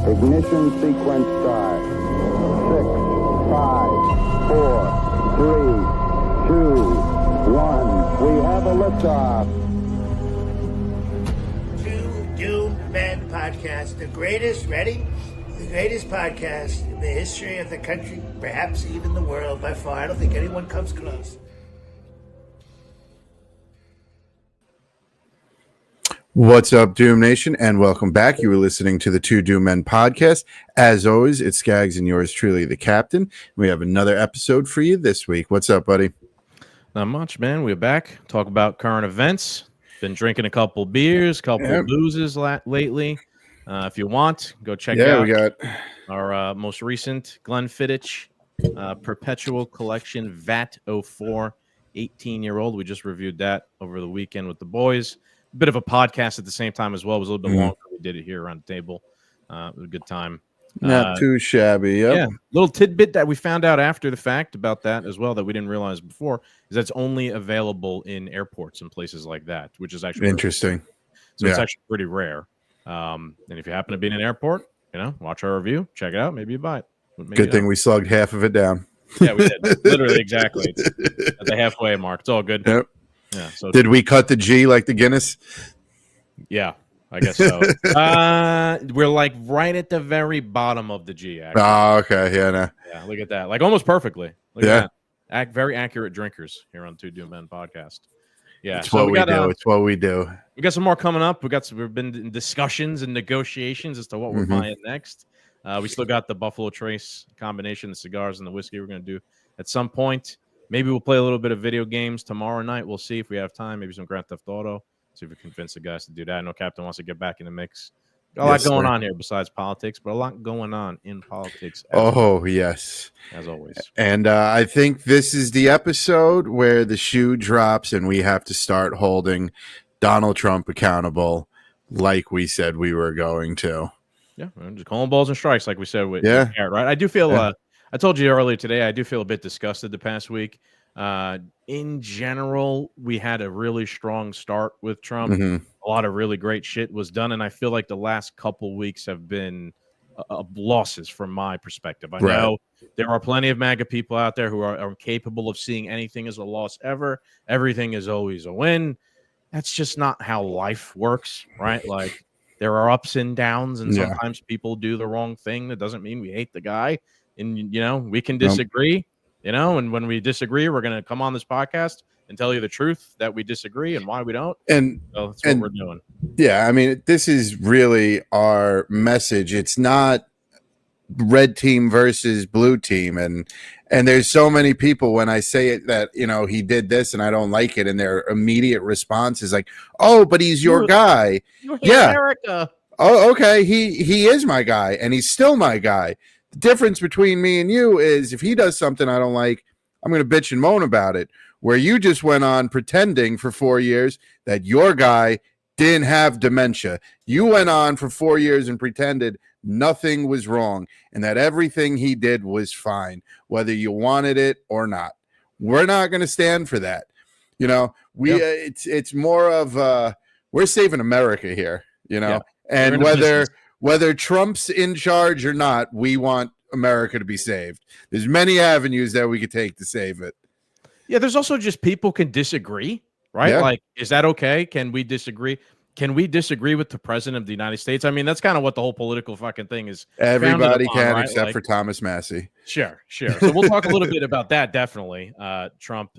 Ignition sequence start. 6, 5, 4, 3, 2, 1. We have a liftoff. Two Doomed Men podcast, the greatest, ready? The greatest podcast in the history of the country, perhaps even the world by far. I don't think anyone comes close. What's up, Doom Nation, and welcome back. You were listening to the Two Doom Men podcast. As always, it's Scagz and yours truly, the captain. We have another episode for you this week. What's up, buddy? Not much, man. We're back. Talk about current events. Been drinking a couple beers, couple boozes lately. If you want, go check out we got our most recent Glenfiddich Perpetual Collection VAT 04 18-year-old. We just reviewed that over the weekend with the boys. Bit of a podcast at the same time as well. It was a little bit longer. We did it here around the table. It was a good time. Not too shabby. Yep. Yeah, little tidbit that we found out after the fact about that as well that we didn't realize before is that's only available in airports and places like that, which is actually interesting. So it's actually pretty rare. And if you happen to be in an airport, watch our review, check it out. Maybe you buy it. Maybe good thing we slugged half of it down. Yeah, we did. Literally, exactly. It's at the halfway mark. It's all good. Yep. Yeah. So did we cut the G like the Guinness? Yeah, I guess so. We're like right at the very bottom of the G. Actually. Oh, okay. Yeah, no. Yeah, look at that. Like almost perfectly. Look at that. Very accurate drinkers here on Two Doom Men podcast. Yeah, it's what we do. It's what we do. We got some more coming up. We've been in discussions and negotiations as to what we're buying next. We still got the Buffalo Trace combination, the cigars and the whiskey we're going to do at some point. Maybe we'll play a little bit of video games tomorrow night. We'll see if we have time. Maybe some Grand Theft Auto. See if we convince the guys to do that. I know Captain wants to get back in the mix. Got a lot going on here besides politics, but a lot going on in politics. Yes. As always. And I think this is the episode where the shoe drops and we have to start holding Donald Trump accountable like we said we were going to. Yeah, just calling balls and strikes like we said with Garrett, right? I do feel I told you earlier today, I do feel a bit disgusted the past week. In general, we had a really strong start with Trump. A lot of really great shit was done, and I feel like the last couple weeks have been losses from my perspective. I know there are plenty of MAGA people out there who are capable of seeing anything as a loss ever. Everything is always a win. That's just not how life works, right? Like there are ups and downs, and sometimes people do the wrong thing. That doesn't mean we hate the guy. And, we can disagree, and when we disagree, we're going to come on this podcast and tell you the truth that we disagree and why we don't. And so that's what we're doing. Yeah. I mean, this is really our message. It's not red team versus blue team, and there's so many people when I say it that he did this and I don't like it, and their immediate response is like, oh, but he's your guy. You're here, America. Oh, okay, he is my guy, and he's still my guy. The difference between me and you is if he does something I don't like, I'm going to bitch and moan about it, where you just went on pretending for 4 years that your guy didn't have dementia. You went on for 4 years and pretended nothing was wrong and that everything he did was fine, whether you wanted it or not. We're not going to stand for that. It's more of we're saving America here, and whether Trump's in charge or not, we want America to be saved. There's many avenues that we could take to save it. Yeah, there's also just people can disagree, right? Yeah. Like, is that okay? Can we disagree? Can we disagree with the president of the United States? I mean, that's kind of what the whole political fucking thing is. Everybody upon, can, right? except for Thomas Massie. Sure. So we'll talk a little bit about that, definitely. Trump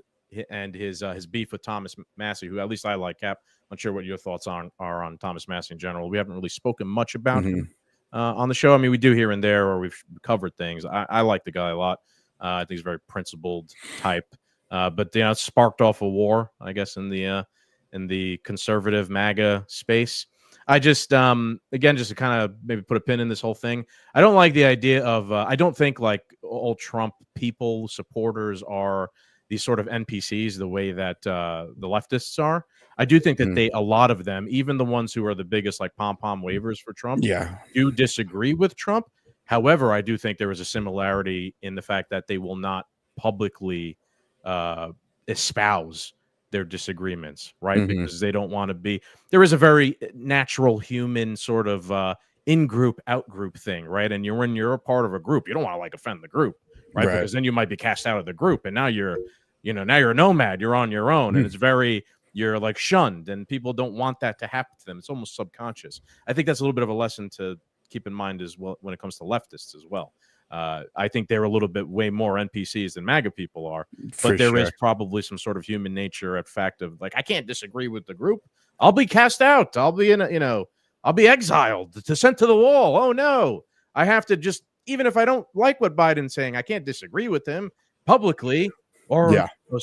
and his beef with Thomas Massie, who at least I like, Cap. I'm not sure what your thoughts are on Thomas Massie in general. We haven't really spoken much about him on the show. I mean, we do here and there, or we've covered things. I like the guy a lot. I think he's a very principled type. But it sparked off a war, I guess, in the conservative MAGA space. I just again, just to kind of maybe put a pin in this whole thing, I don't like the idea of I don't think like all Trump people supporters are these sort of NPCs the way that the leftists are. I do think that a lot of them, even the ones who are the biggest like pom-pom wavers for Trump, do disagree with Trump. However, I do think there is a similarity in the fact that they will not publicly espouse their disagreements, right? Because they don't want to be. There is a very natural human sort of in-group, out-group thing, right? And when you're a part of a group, you don't want to like offend the group, right? Because then you might be cast out of the group, and now you're a nomad. You're on your own, and it's you're like shunned, and people don't want that to happen to them. It's almost subconscious. I think that's a little bit of a lesson to keep in mind as well when it comes to leftists as well. I think they're a little bit way more NPCs than MAGA people are, but there is probably some sort of human nature at fact of like, I can't disagree with the group. I'll be cast out. I'll be I'll be exiled, sent to the wall. Oh no, I have to just, even if I don't like what Biden's saying, I can't disagree with him publicly or with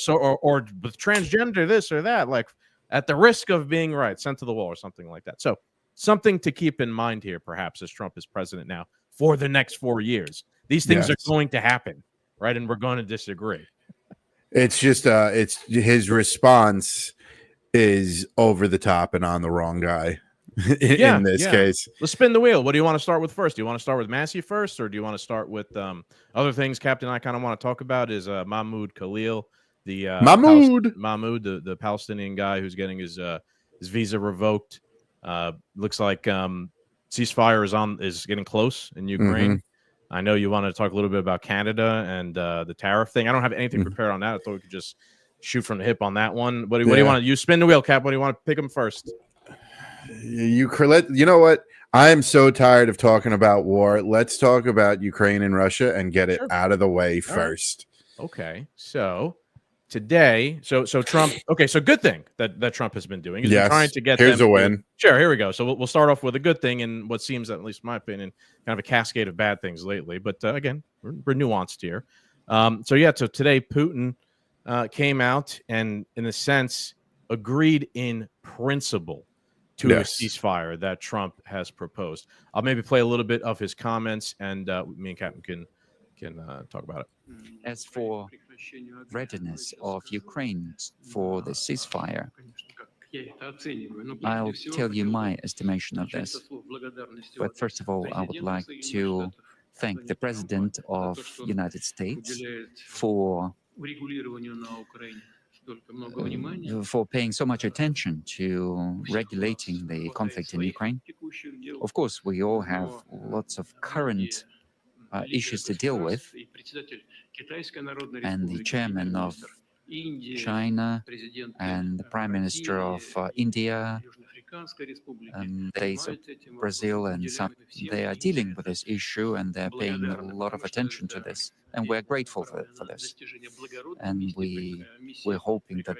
transgender, this or that, like at the risk of being sent to the wall or something like that. So something to keep in mind here, perhaps, as Trump is president now for the next 4 years. These things are going to happen, right? And we're going to disagree. It's just it's his response is over the top and on the wrong guy in this case. Let's spin the wheel. What do you want to start with first? Do you want to start with Massie first, or do you want to start with other things Captain I kind of want to talk about is Mahmoud Khalil, the Mahmoud, the Palestinian guy who's getting his visa revoked. Looks like ceasefire is getting close in Ukraine. I know you wanted to talk a little bit about Canada and the tariff thing. I don't have anything prepared on that. I thought we could just shoot from the hip on that one. What do you want to? You spin the wheel, Cap. What do you want to pick them first? You know what? I am so tired of talking about war. Let's talk about Ukraine and Russia and get it out of the way first. Right. Okay, so today, so Trump. Okay, so good thing that Trump has been doing. He's been trying to get. Here's a win. Sure, here we go. So we'll start off with a good thing and what seems, at least in my opinion, kind of a cascade of bad things lately. But again, we're nuanced here. So today Putin came out and, in a sense, agreed in principle to a ceasefire that Trump has proposed. I'll maybe play a little bit of his comments, and me and Captain can talk about it. As for readiness of Ukraine for the ceasefire, I'll tell you my estimation of this. But first of all, I would like to thank the President of the United States for paying so much attention to regulating the conflict in Ukraine. Of course, we all have lots of current issues to deal with, and the chairman of China and the Prime Minister of India, Brazil, and they are dealing with this issue, and they're paying a lot of attention to this, and we're grateful for this. And we're hoping that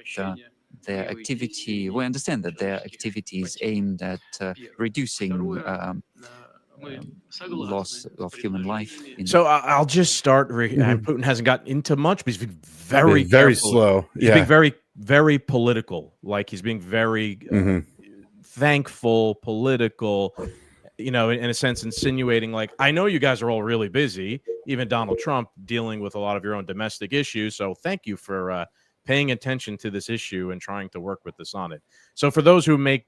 we understand that their activity is aimed at reducing loss of human life. So I'll just start. And Putin hasn't gotten into much, but he's being very very careful. slow. He's being very, very political. Like he's being very thankful, political. In a sense, insinuating like, I know you guys are all really busy, even Donald Trump, dealing with a lot of your own domestic issues. So thank you for paying attention to this issue and trying to work with us on it. So for those who make,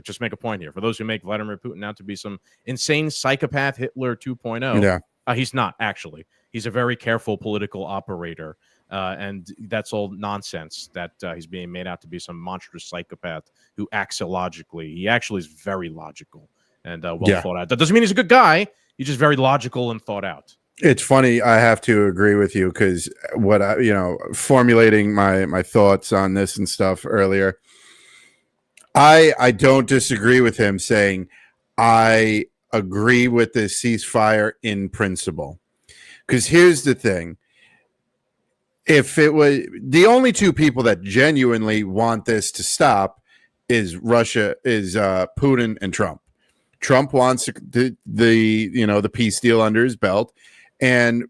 just make a point here, for those who make Vladimir Putin out to be some insane psychopath Hitler 2.0, he's not actually. He's a very careful political operator. And that's all nonsense that he's being made out to be some monstrous psychopath who acts illogically. He actually is very logical and thought out. That doesn't mean he's a good guy. He's just very logical and thought out. It's funny. I have to agree with you because what formulating my thoughts on this and stuff earlier, I don't disagree with him saying I agree with this ceasefire in principle. Because here's the thing. If it was the only two people that genuinely want this to stop is Putin and Trump. Trump wants the peace deal under his belt, and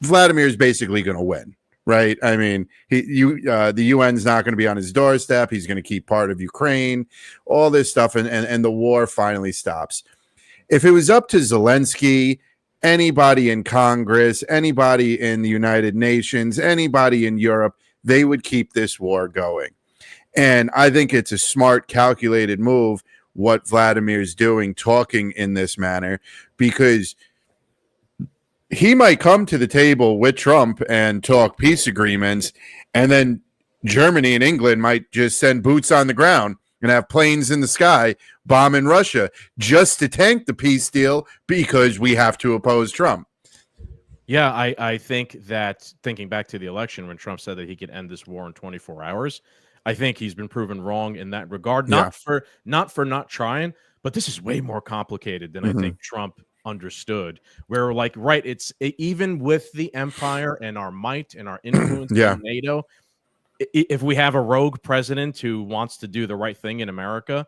Vladimir is basically going to win, right? I mean, the UN's not going to be on his doorstep. He's going to keep part of Ukraine, all this stuff, and the war finally stops. If it was up to Zelensky, anybody in Congress, anybody in the United Nations, anybody in Europe, they would keep this war going. And I think it's a smart, calculated move what Vladimir's doing, talking in this manner, because he might come to the table with Trump and talk peace agreements, and then Germany and England might just send boots on the ground and have planes in the sky bombing Russia just to tank the peace deal because we have to oppose Trump. Yeah, I think that thinking back to the election when Trump said that he could end this war in 24 hours, I think he's been proven wrong in that regard. Not for not trying, but this is way more complicated than I think Trump understood. Where it's even with the empire and our might and our influence in NATO, if we have a rogue president who wants to do the right thing in America,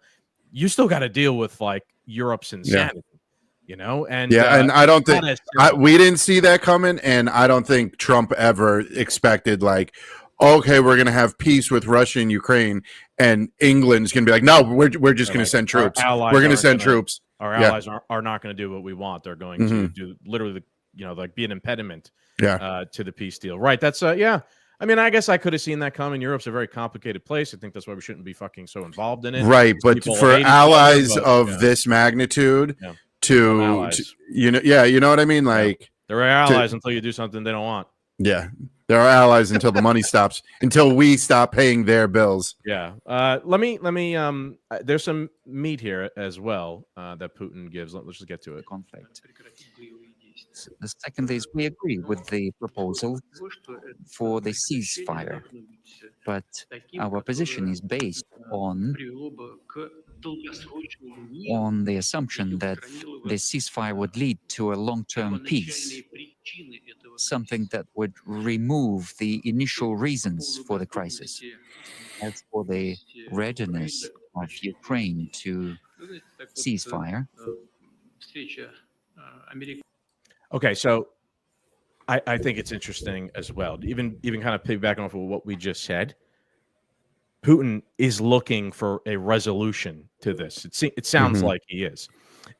you still got to deal with Europe's insanity. And I don't think we didn't see that coming, and I don't think Trump ever expected okay, we're going to have peace with Russia and Ukraine, and England's going to be like, no, we're just going to send troops. We're going to send troops. Our allies are not going to do what we want. They're going to do literally, be an impediment to the peace deal. Right. That's I mean, I guess I could have seen that coming. Europe's a very complicated place. I think that's why we shouldn't be fucking so involved in it. Right. But for allies of this magnitude you know what I mean? They're allies until you do something they don't want. Yeah. There are allies until the money stops, until we stop paying their bills. Yeah. Let me. There's some meat here as well that Putin gives. Let's just get to it. Conflict. Secondly, we agree with the proposal for the ceasefire, but our position is based on the assumption that the ceasefire would lead to a long-term peace, something that would remove the initial reasons for the crisis. As for the readiness of Ukraine to ceasefire, okay, so I think it's interesting as well. Even kind of piggybacking off of what we just said, Putin is looking for a resolution to this. It sounds like he is,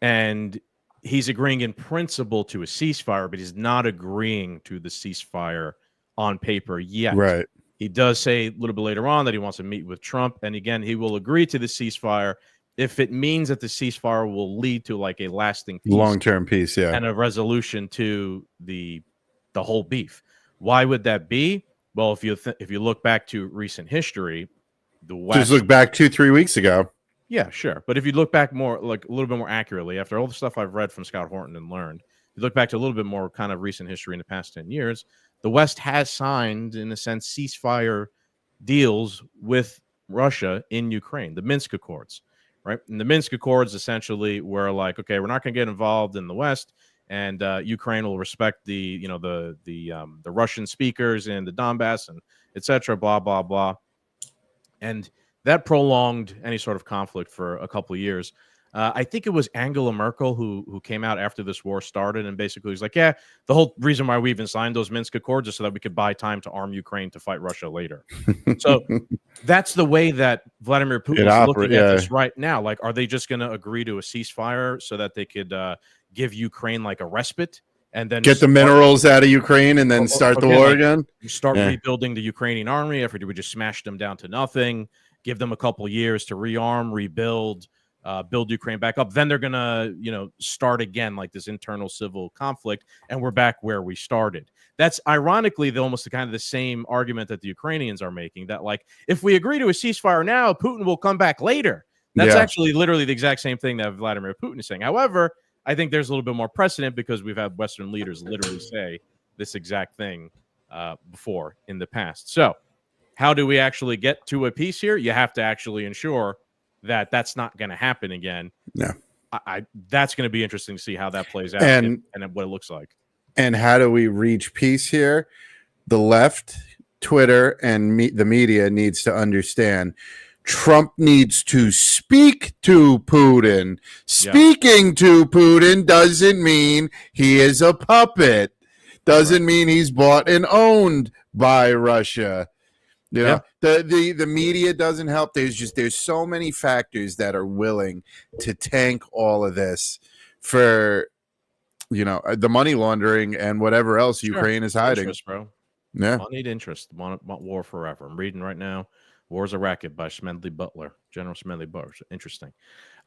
and he's agreeing in principle to a ceasefire, but he's not agreeing to the ceasefire on paper yet. Right. He does say a little bit later on that he wants to meet with Trump, and again, he will agree to the ceasefire if it means that the ceasefire will lead to a lasting peace, long-term peace, and a resolution to the whole beef. Why would that be? Well, if you look back to recent history, the West. Just look back 2-3 weeks ago. Yeah, sure. But if you look back more, a little bit more accurately, after all the stuff I've read from Scott Horton and learned, you look back to a little bit more kind of recent history in the past 10 years, the West has signed, in a sense, ceasefire deals with Russia in Ukraine, the Minsk Accords, right? And the Minsk Accords essentially were okay, we're not going to get involved in the West, and Ukraine will respect the Russian speakers in the Donbass and et cetera, blah, blah, blah. And that prolonged any sort of conflict for a couple of years. I think it was Angela Merkel who came out after this war started and basically was like, yeah, the whole reason why we even signed those Minsk Accords is so that we could buy time to arm Ukraine to fight Russia later. So that's the way that Vladimir Putin is looking at this right now. Like, are they just going to agree to a ceasefire so that they could give Ukraine like a respite and then get the minerals out of Ukraine and then start the war again? Start rebuilding the Ukrainian army after we just smash them down to nothing, give them a couple years to rearm, rebuild, build Ukraine back up. Then they're going to, start again like this internal civil conflict. And we're back where we started. That's ironically almost kind of the same argument that the Ukrainians are making, that like, if we agree to a ceasefire now, Putin will come back later. That's actually literally the exact same thing that Vladimir Putin is saying. However, I think there's a little bit more precedent because we've had Western leaders literally say this exact thing before in the past. So how do we actually get to a peace here? You have to actually ensure that that's not going to happen again. Yeah. That's going to be interesting to see how that plays out and what it looks like. And how do we reach peace here? The left, Twitter, and the media needs to understand Trump needs to speak to Putin. Speaking to Putin doesn't mean he is a puppet. Doesn't mean he's bought and owned by Russia. You know, the media doesn't help. There's so many factors that are willing to tank all of this for, the money laundering and whatever else Ukraine is hiding. Interest, bro. Yeah. Moneyed interest. Want war forever. I'm reading right now. War's a Racket by General Smedley Butler. Interesting.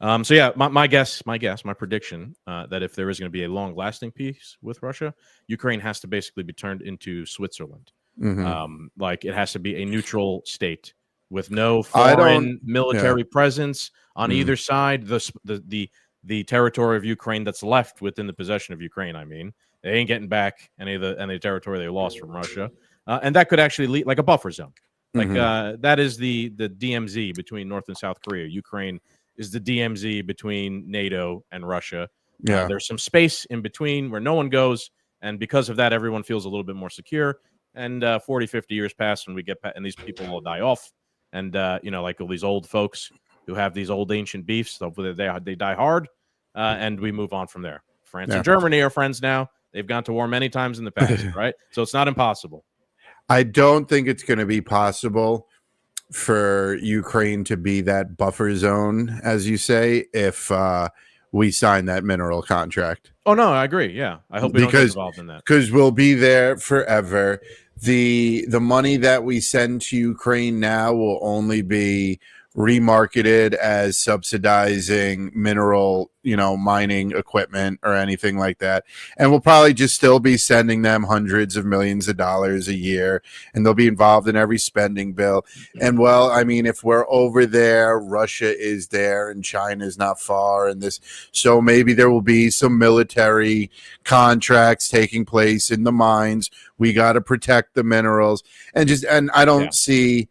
So yeah, my prediction that if there is going to be a long-lasting peace with Russia, Ukraine has to basically be turned into Switzerland. Mm-hmm. Like it has to be a neutral state with no foreign military presence on either side. The territory of Ukraine that's left within the possession of Ukraine. I mean, they ain't getting back any territory they lost from Russia, and that could actually lead like a buffer zone. Like that is the DMZ between North and South Korea. Ukraine is the DMZ between NATO and Russia. There's some space in between where no one goes, and because of that, everyone feels a little bit more secure. And 40, 50 years pass, and we get and these people will die off. And like all these old folks who have these old ancient beefs, hopefully they die hard, and we move on from there. France and Germany are friends now. They've gone to war many times in the past, right? So it's not impossible. I don't think it's going to be possible for Ukraine to be that buffer zone, as you say, if we sign that mineral contract. Oh, no, I agree. Yeah. I hope we don't get involved in that. Because we'll be there forever. The money that we send to Ukraine now will only be remarketed as subsidizing mineral, mining equipment or anything like that. And we'll probably just still be sending them hundreds of millions of dollars a year, and they'll be involved in every spending bill. And well, I mean, if we're over there, Russia is there and China is not far, and so maybe there will be some military contracts taking place in the mines. We got to protect the minerals, and I don't see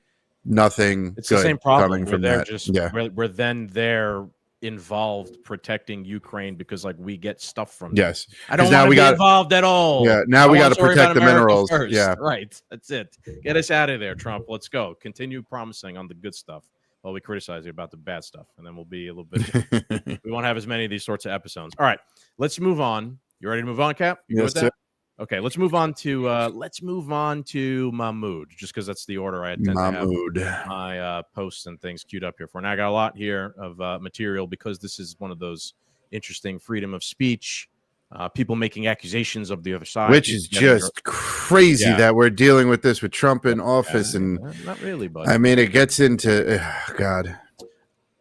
nothing. It's the same problem coming from that. We're then there involved protecting Ukraine because like we get stuff from them. Yes. I don't want to be involved at all. Yeah. Now we got to protect the minerals. First. Yeah. Right. That's it. Get us out of there, Trump. Let's go. Continue promising on the good stuff while we criticize you about the bad stuff. And then we'll be a little bit, we won't have as many of these sorts of episodes. All right. Let's move on. You ready to move on, Cap? You yes, good with that? Okay, let's move on to Mahmoud, just because that's the order I tend to have my posts and things queued up here for. And I got a lot here of material because this is one of those interesting freedom of speech, people making accusations of the other side, which is just crazy that we're dealing with this with Trump in office, and not really, but I mean, it gets into God.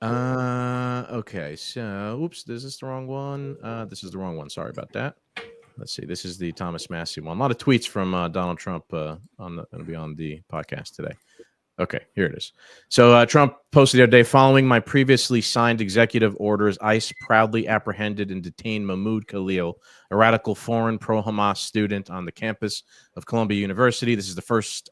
Okay, so oops, this is the wrong one. This is the wrong one. Sorry about that. Let's see. This is the Thomas Massie one. A lot of tweets from Donald Trump going to be on the podcast today. Okay, here it is. So Trump posted the other day, following my previously signed executive orders, ICE proudly apprehended and detained Mahmoud Khalil, a radical foreign pro-Hamas student on the campus of Columbia University. This is the first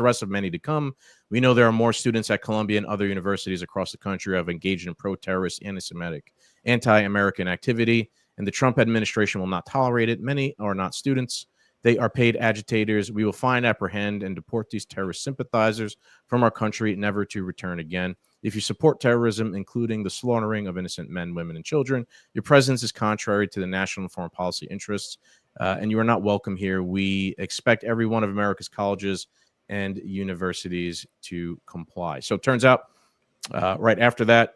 arrest of many to come. We know there are more students at Columbia and other universities across the country who have engaged in pro-terrorist, anti-Semitic, anti-American activity, and the Trump administration will not tolerate it. Many are not students. They are paid agitators. We will find, apprehend, and deport these terrorist sympathizers from our country, never to return again. If you support terrorism, including the slaughtering of innocent men, women, and children, your presence is contrary to the national and foreign policy interests, and you are not welcome here. We expect every one of America's colleges and universities to comply. So it turns out right after that,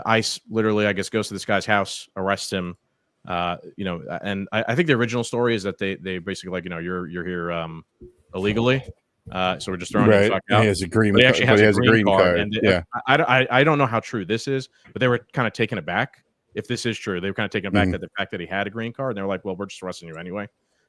ICE literally, I guess, goes to this guy's house, arrests him. And I think the original story is that they basically like, you're here illegally. So we're just throwing you fuck out. He has a green, but he actually has a green card. And yeah. I don't know how true this is, but they were kind of taken aback. If this is true, they were kind of taken aback at the fact that he had a green card. And they were like, well, we're just arresting you anyway.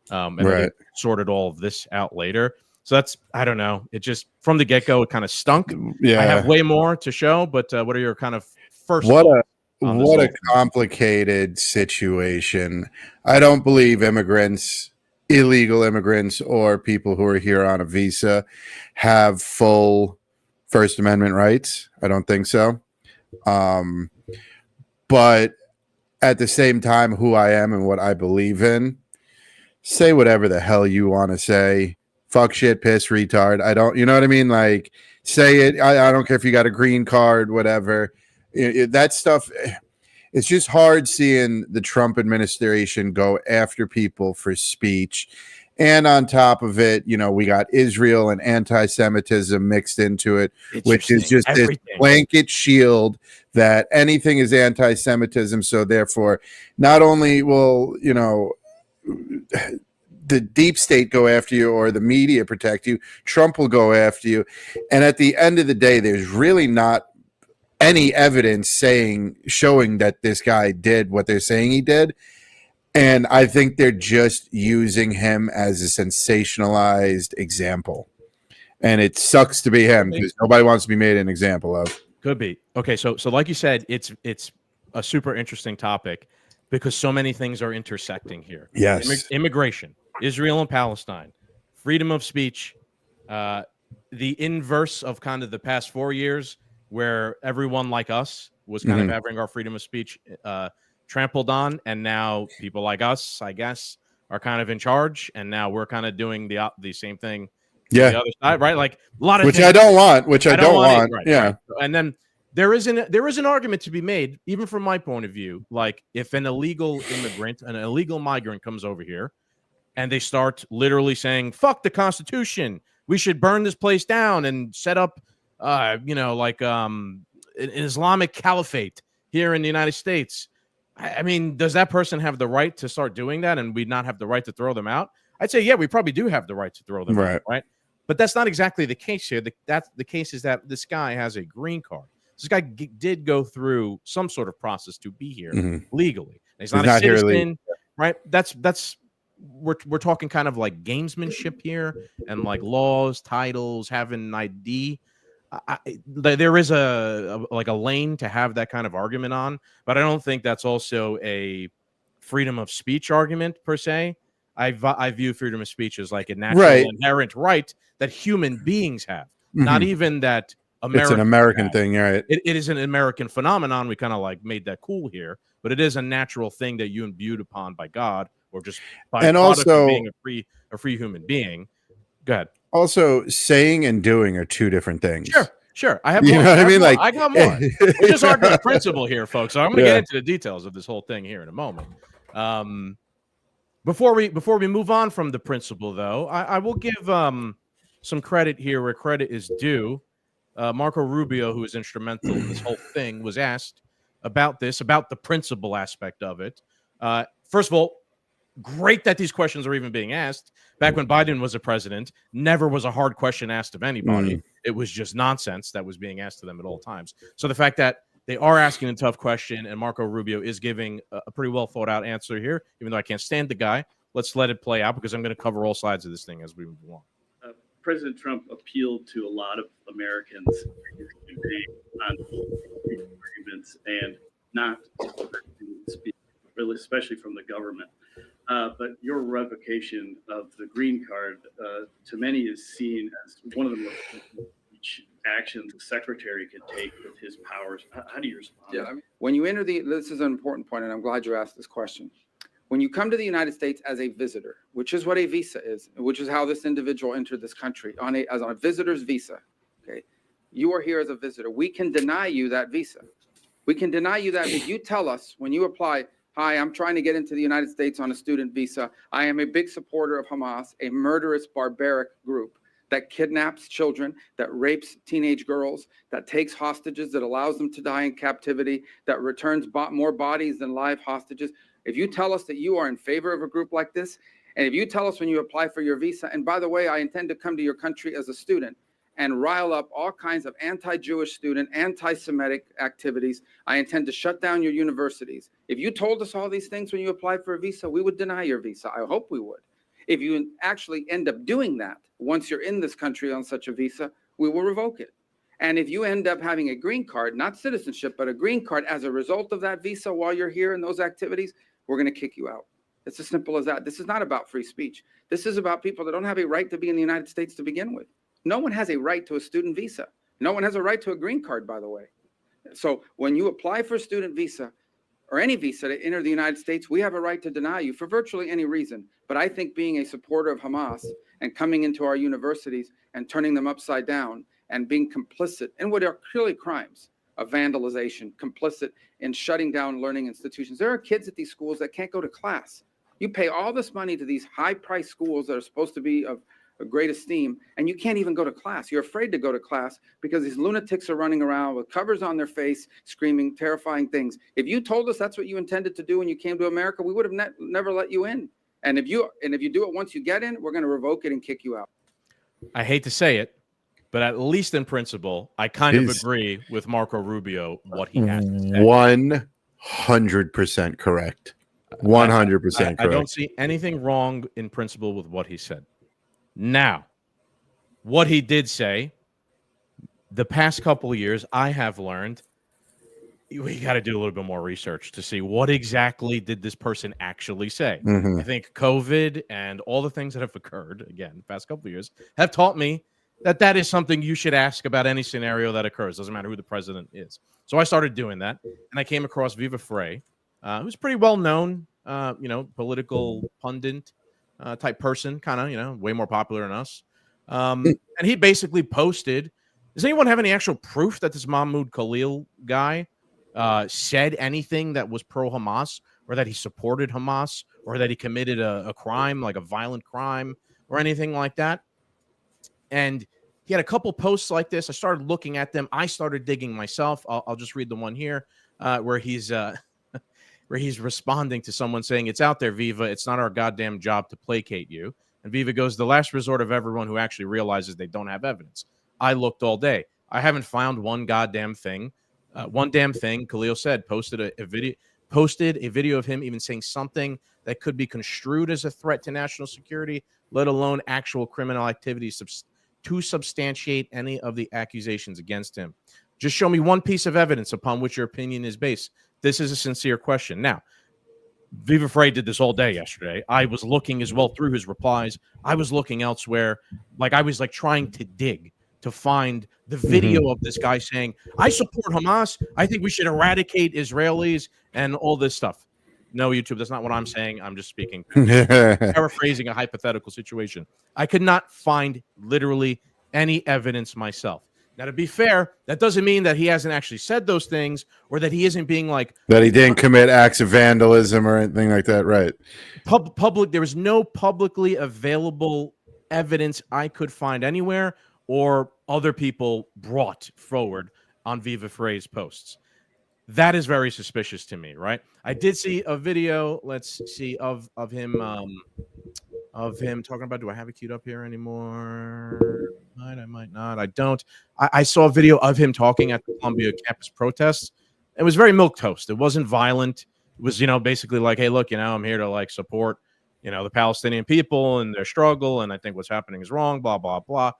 And they sorted all of this out later. So that's, I don't know. It just, from the get-go, it kind of stunk. Yeah. I have way more to show, but what are your kind of first What a complicated situation. I don't believe immigrants, illegal immigrants, or people who are here on a visa have full First Amendment rights. I don't think so. But at the same time, who I am and what I believe in, say whatever the hell you want to say. Fuck, shit, piss, retard. I don't, you know what I mean? Like, say it. I don't care if you got a green card, whatever. That stuff, it's just hard seeing the Trump administration go after people for speech. And on top of it, we got Israel and anti-Semitism mixed into it, which is just this blanket shield that anything is anti-Semitism. So therefore, not only will, the deep state go after you or the media protect you, Trump will go after you. And at the end of the day, there's really not any evidence showing that this guy did what they're saying he did. And I think they're just using him as a sensationalized example. And it sucks to be him because nobody wants to be made an example of. Could be. Okay, so like you said, it's a super interesting topic because so many things are intersecting here. Yes. Immigration, Israel and Palestine, freedom of speech, the inverse of kind of the past 4 years where everyone like us was kind of having our freedom of speech trampled on, and now people like us, I guess, are kind of in charge, and now we're kind of doing the same thing. Yeah, the other side, right? Like a lot of which things, I don't want. Which I don't want. Right, yeah, right. And then there is an argument to be made, even from my point of view. Like if an illegal immigrant, an illegal migrant comes over here, and they start literally saying "fuck the Constitution," we should burn this place down and set up, an Islamic caliphate here in the United States. I mean, does that person have the right to start doing that, and we not have the right to throw them out? I'd say, yeah, we probably do have the right to throw them out, right? But that's not exactly the case here. The case is that this guy has a green card. This guy did go through some sort of process to be here legally. He's not a citizen, right? We're talking kind of like gamesmanship here, and like laws, titles, having an ID. There is a lane to have that kind of argument on, but I don't think that's also a freedom of speech argument per se. I view freedom of speech as like a natural inherent right that human beings have, not even that Americans. It's an American have. Thing, right? It is an American phenomenon. We kind of like made that cool here, but it is a natural thing that you imbued upon by God or just by and also being a free human being. Go ahead. Also, saying and doing are two different things. Sure. I have more. You know what I mean? Like I got more. We're just arguing the principle here, folks. So I'm going to get into the details of this whole thing here in a moment. Before we move on from the principle, though, I will give some credit here where credit is due. Marco Rubio, who is instrumental in this whole thing, was asked about the principle aspect of it. First of all, great that these questions are even being asked. Back when Biden was a president, never was a hard question asked of anybody. It was just nonsense that was being asked to them at all times. So the fact that they are asking a tough question and Marco Rubio is giving a pretty well thought out answer here, even though I can't stand the guy, let's let it play out because I'm going to cover all sides of this thing as we move along. President Trump appealed to a lot of Americans on arguments and not speak, really, especially from the government. But your revocation of the green card, to many, is seen as one of the most actions the secretary could take with his powers. How do you respond? Yeah, when you enter this is an important point, and I'm glad you asked this question. When you come to the United States as a visitor, which is what a visa is, which is how this individual entered this country as on a visitor's visa, okay, You are here as a visitor. We can deny you that visa. We can deny you that if you tell us when you apply, hi, I'm trying to get into the United States on a student visa. I am a big supporter of Hamas, a murderous, barbaric group that kidnaps children, that rapes teenage girls, that takes hostages, that allows them to die in captivity, that returns more bodies than live hostages. If you tell us that you are in favor of a group like this, and if you tell us when you apply for your visa, and by the way, I intend to come to your country as a student and rile up all kinds of anti-Jewish student, anti-Semitic activities. I intend to shut down your universities. If you told us all these things when you applied for a visa, we would deny your visa. I hope we would. If you actually end up doing that, once you're in this country on such a visa, we will revoke it. And if you end up having a green card, not citizenship, but a green card as a result of that visa while you're here in those activities, we're going to kick you out. It's as simple as that. This is not about free speech. This is about people that don't have a right to be in the United States to begin with. No one has a right to a student visa. No one has a right to a green card, by the way. So when you apply for a student visa or any visa to enter the United States, we have a right to deny you for virtually any reason. But I think being a supporter of Hamas and coming into our universities and turning them upside down and being complicit in what are clearly crimes of vandalization, complicit in shutting down learning institutions. There are kids at these schools that can't go to class. You pay all this money to these high-priced schools that are supposed to be of great esteem, and you can't even go to class. You're afraid to go to class because these lunatics are running around with covers on their face, screaming terrifying things. If you told us that's what you intended to do when you came to America, we would have never let you in. And if you do it once you get in, we're going to revoke it and kick you out. I hate to say it, but at least in principle, I kind of agree with Marco Rubio what he has to say. 100% correct. 100% correct. I don't see anything wrong in principle with what he said. Now, what he did say, the past couple of years, I have learned we got to do a little bit more research to see what exactly did this person actually say. I think COVID and all the things that have occurred, again, the past couple of years, have taught me that is something you should ask about any scenario that occurs. Doesn't matter who the president is. So I started doing that, and I came across Viva Frei, who's pretty well known, political pundit type person, kind of, way more popular than us. And he basically posted, does anyone have any actual proof that this Mahmoud Khalil guy said anything that was pro-Hamas, or that he supported Hamas, or that he committed a crime, like a violent crime or anything like that? And he had a couple posts like this. I started looking at them. I started digging myself. I'll just read the one here where he's responding to someone saying, "It's out there, Viva. It's not our goddamn job to placate you." And Viva goes, "The last resort of everyone who actually realizes they don't have evidence. I looked all day. I haven't found one goddamn thing. One damn thing." Khalil said, posted a video of him even saying something that could be construed as a threat to national security, let alone actual criminal activities to substantiate any of the accusations against him. Just show me one piece of evidence upon which your opinion is based. This is a sincere question. Now, Viva Frei did this all day yesterday. I was looking as well through his replies. I was looking elsewhere. I was trying to dig to find the video of this guy saying, "I support Hamas. I think we should eradicate Israelis," and all this stuff. No, YouTube, that's not what I'm saying. I'm just speaking, paraphrasing a hypothetical situation. I could not find literally any evidence myself. Now, to be fair, that doesn't mean that he hasn't actually said those things, or that he isn't being that he didn't commit acts of vandalism or anything like that, right? There was no publicly available evidence I could find anywhere, or other people brought forward on Viva Frei's posts. That is very suspicious to me, right? I did see a video, let's see, of him talking about, do I have it queued up here anymore? I might not. I don't. I saw a video of him talking at the Columbia campus protests. It was very milquetoast. It wasn't violent. It was, basically like, hey, look, I'm here to support, the Palestinian people and their struggle, and I think what's happening is wrong, blah, blah, blah.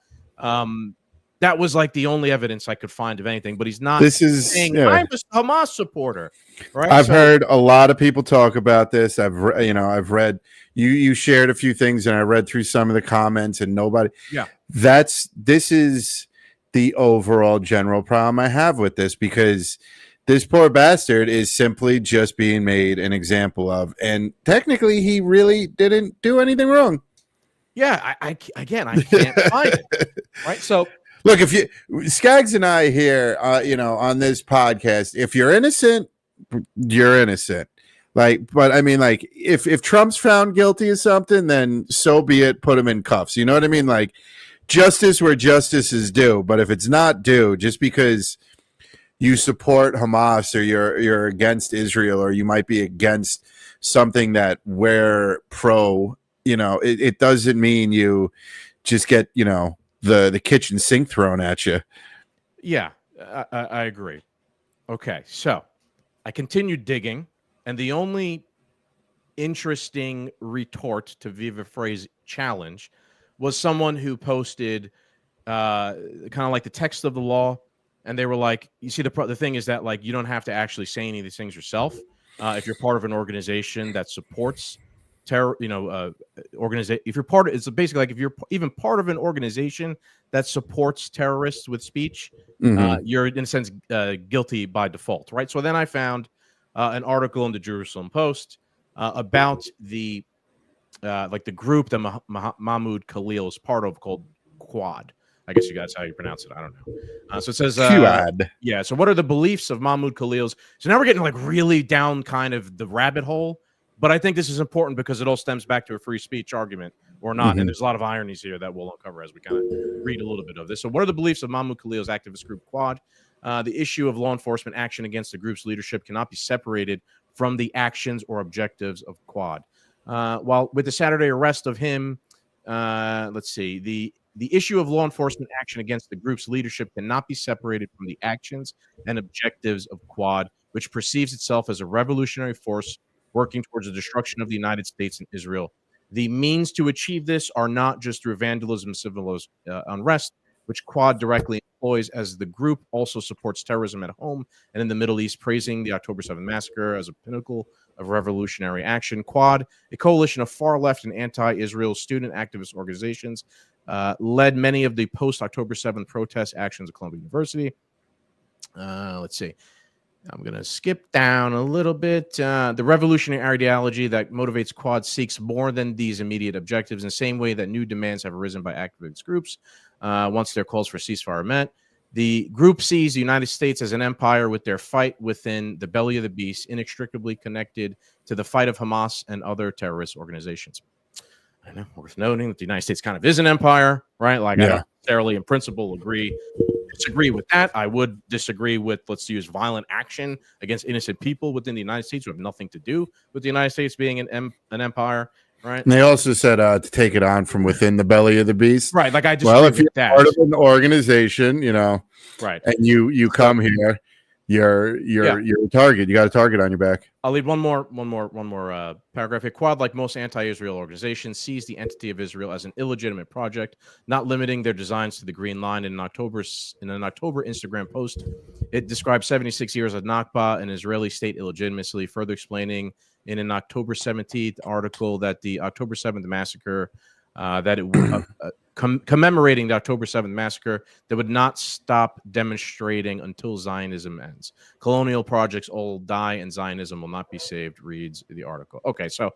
That was the only evidence I could find of anything, but he's not saying I'm a Hamas supporter, right? I've heard a lot of people talk about this. I've read you shared a few things, and I read through some of the comments, and nobody. Yeah, this is the overall general problem I have with this, because this poor bastard is simply just being made an example of, and technically he really didn't do anything wrong. Yeah, I can't find it, right? So Look, if you Scagz and I here, on this podcast, if you're innocent, you're innocent. But I mean, like, if Trump's found guilty of something, then so be it. Put him in cuffs. You know what I mean? Like, justice where justice is due. But if it's not due, just because you support Hamas or you're against Israel or you might be against something that we're pro, it doesn't mean you just get the kitchen sink thrown at you. Yeah, I agree. Okay, so I continued digging, and the only interesting retort to Viva Frey's challenge was someone who posted kind of like the text of the law, and they were like, you see, the thing is that, like, you don't have to actually say any of these things yourself. If you're part of an organization that supports terror, if you're part of, it's basically like if you're even part of an organization that supports terrorists with speech, you're in a sense guilty by default, right? So then I found an article in the Jerusalem Post about the group that Mahmoud Khalil is part of, called Quad. I guess that's how you pronounce it. I don't know. So it says, Quad. Yeah. So what are the beliefs of Mahmoud Khalil's? So now we're getting like really down kind of the rabbit hole. But I think this is important because it all stems back to a free speech argument or not. And there's a lot of ironies here that we'll uncover as we kind of read a little bit of this. So what are the beliefs of Mahmoud Khalil's activist group Quad? The issue of law enforcement action against the group's leadership cannot be separated from the actions or objectives of Quad. While with the Saturday arrest of him, let's see, the issue of law enforcement action against the group's leadership cannot be separated from the actions and objectives of Quad, which perceives itself as a revolutionary force working towards the destruction of the United States and Israel. The means to achieve this are not just through vandalism, civil unrest, which Quad directly employs, as the group also supports terrorism at home and in the Middle East, praising the October 7th massacre as a pinnacle of revolutionary action. Quad, a coalition of far-left and anti-Israel student activist organizations, led many of the post-October 7th protest actions at Columbia University. Let's see. I'm going to skip down a little bit. The revolutionary ideology that motivates Quad seeks more than these immediate objectives, in the same way that new demands have arisen by activist groups once their calls for ceasefire are met. The group sees the United States as an empire with their fight within the belly of the beast, inextricably connected to the fight of Hamas and other terrorist organizations. I know, worth noting that the United States kind of is an empire, right? Like, I don't necessarily in principle disagree with that. I would disagree with, let's use violent action against innocent people within the United States who have nothing to do with the United States being an empire, right? And they also said to take it on from within the belly of the beast, right? Like, I just if you're part of an organization, right, and you come here, you're a target. You got a target on your back. I'll leave one more paragraph here. Quad, like most anti-Israel organizations, sees the entity of Israel as an illegitimate project, not limiting their designs to the Green Line. In an October Instagram post, it described 76 years of Nakba, an Israeli state illegitimacy, further explaining in an October 17th article that the October 7th massacre, commemorating the October 7th massacre, that would not stop demonstrating until Zionism ends. Colonial projects all die and Zionism will not be saved, reads the article. Okay, so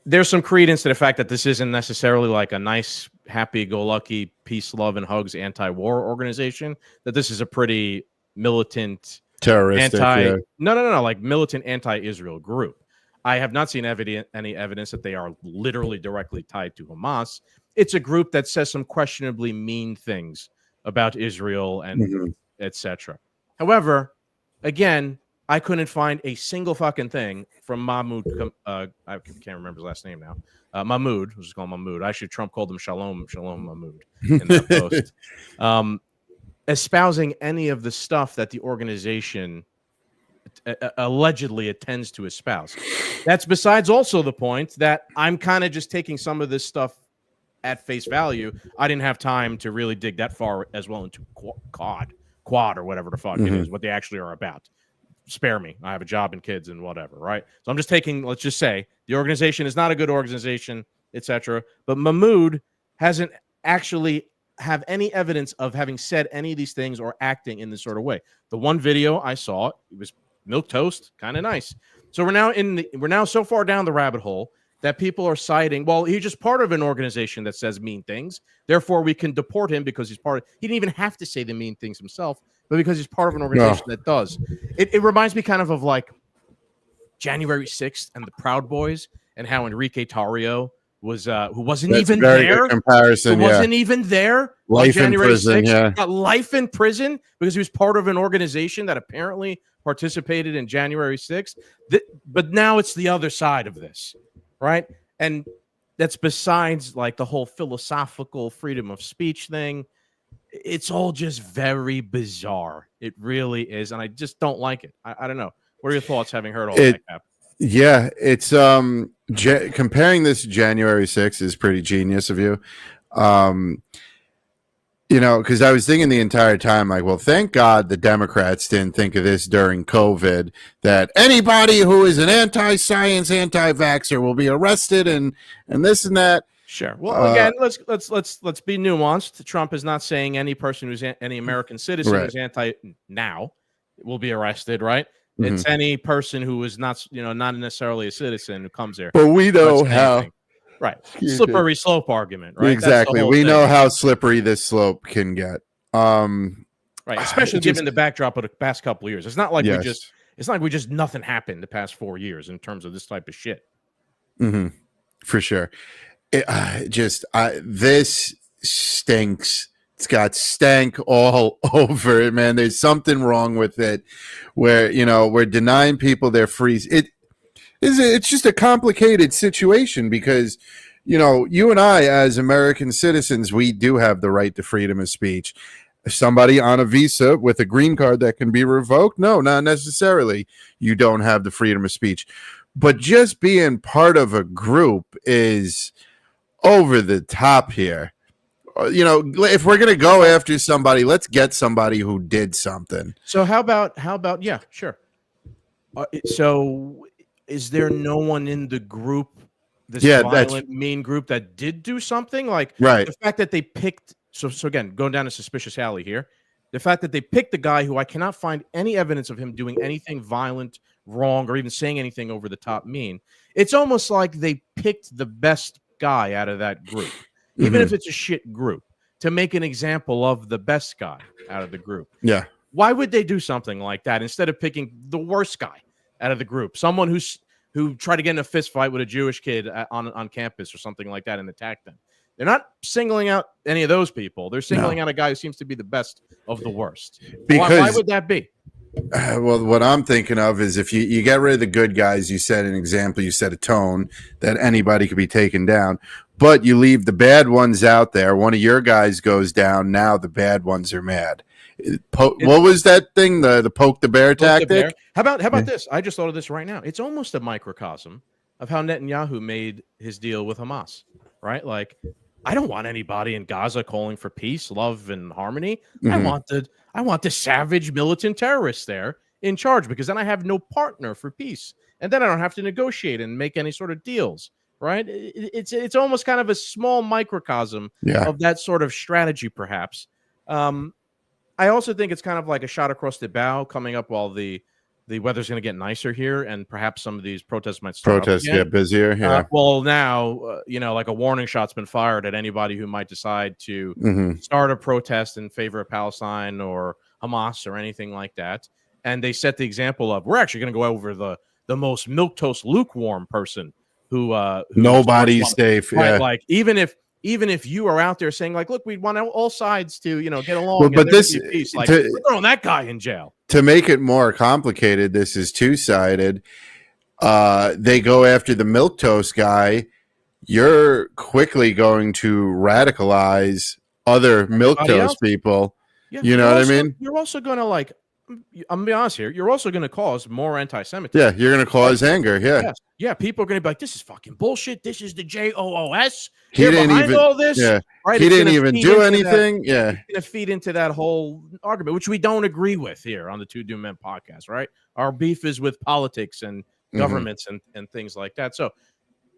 there's some credence to the fact that this isn't necessarily like a nice, happy-go-lucky, peace, love, and hugs anti-war organization, that this is a pretty militant, terroristic, like militant anti-Israel group. I have not seen any evidence that they are literally directly tied to Hamas. It's a group that says some questionably mean things about Israel and etc. However, again, I couldn't find a single fucking thing from Mahmoud. I can't remember his last name now. Mahmoud, we'll just call him Mahmoud. Actually, Trump called him Shalom Mahmoud in that post. Espousing any of the stuff that the organization allegedly attends to espouse. That's besides also the point that I'm kind of just taking some of this stuff at face value. I didn't have time to really dig that far as well into quad or whatever the fuck it is, what they actually are about. Spare me. I have a job and kids and whatever, right? So I'm just taking, let's just say, the organization is not a good organization, etc. But Mahmoud hasn't actually have any evidence of having said any of these things or acting in this sort of way. The one video I saw, it was milk toast, kind of nice. So we're now so far down the rabbit hole that people are citing, well, he's just part of an organization that says mean things. Therefore, we can deport him because he's part of, he didn't even have to say the mean things himself, but because he's part of an organization that does. It reminds me kind of like January 6th and the Proud Boys and how Enrique Tarrio was, who wasn't even there. Comparison, who wasn't even there. Life on January in prison, 6th, got life in prison because he was part of an organization that apparently participated in January 6th. But now it's the other side of this. Right. And that's besides like the whole philosophical freedom of speech thing. It's all just very bizarre. It really is. And I just don't like it. I don't know. What are your thoughts having heard all that, Cap? Yeah, it's comparing this to January 6th is pretty genius of you. You know, because I was thinking the entire time, like, well, thank God the Democrats didn't think of this during COVID, that anybody who is an anti-science, anti-vaxxer will be arrested and this and that. Sure. Well, again, let's be nuanced. Trump is not saying any person who's any American citizen who's anti now will be arrested, right? Mm-hmm. It's any person who is not, not necessarily a citizen who comes here. But we know how. Right. Slippery slope argument, right? Exactly. We know how slippery this slope can get. Right. Especially given the backdrop of the past couple of years. It's not like we just nothing happened the past 4 years in terms of this type of shit. Mm-hmm. For sure. This stinks. It's got stank all over it, man. There's something wrong with it where, we're denying people their free. It's just a complicated situation because, you and I, as American citizens, we do have the right to freedom of speech. Somebody on a visa with a green card that can be revoked? No, not necessarily. You don't have the freedom of speech. But just being part of a group is over the top here. If we're going to go after somebody, let's get somebody who did something. So how about, yeah, sure. So is there no one in the group, this violent, mean group that did do something? Like the fact that they picked, so again, going down a suspicious alley here, the fact that they picked the guy who I cannot find any evidence of him doing anything violent, wrong, or even saying anything over the top mean. It's almost like they picked the best guy out of that group, even if it's a shit group, to make an example of the best guy out of the group. Yeah. Why would they do something like that instead of picking the worst guy out of the group, someone who tried to get in a fist fight with a Jewish kid on campus or something like that and attacked them? They're not singling out any of those people. They're singling out a guy who seems to be the best of the worst. Why would that be? Well, what I'm thinking of is if you get rid of the good guys, you set an example, you set a tone that anybody could be taken down, but you leave the bad ones out there. One of your guys goes down. Now the bad ones are mad. What was that thing? The poke the bear tactic? The bear. How about this? I just thought of this right now. It's almost a microcosm of how Netanyahu made his deal with Hamas, right? Like, I don't want anybody in Gaza calling for peace, love, and harmony. I want the savage militant terrorists there in charge, because then I have no partner for peace, and then I don't have to negotiate and make any sort of deals. Right? It's almost kind of a small microcosm of that sort of strategy, perhaps. I also think it's kind of like a shot across the bow coming up while the weather's going to get nicer here, and perhaps some of these protests might start get busier. Yeah. Well, now, like a warning shot's been fired at anybody who might decide to start a protest in favor of Palestine or Hamas or anything like that. And they set the example of, we're actually going to go over the most milquetoast lukewarm person who nobody's safe. Right? Yeah. Like even if you are out there saying like, look, we want all sides to, get along. But this, peace. Like, we're throwing that guy in jail. To make it more complicated, this is two-sided. They go after the milquetoast guy. You're quickly going to radicalize other milquetoast people. Yeah, you know what I mean? You're also going to I'm gonna be honest here. You're also going to cause more anti-Semitism. Yeah, you're going to cause anger. Yeah. Yes. Yeah, people are going to be like, "This is fucking bullshit. This is the JOOS. He didn't even all this. Yeah, right? He didn't even do anything. It's going to feed into that whole argument, which we don't agree with here on the Two Doom Men podcast. Right? Our beef is with politics and governments and things like that. So,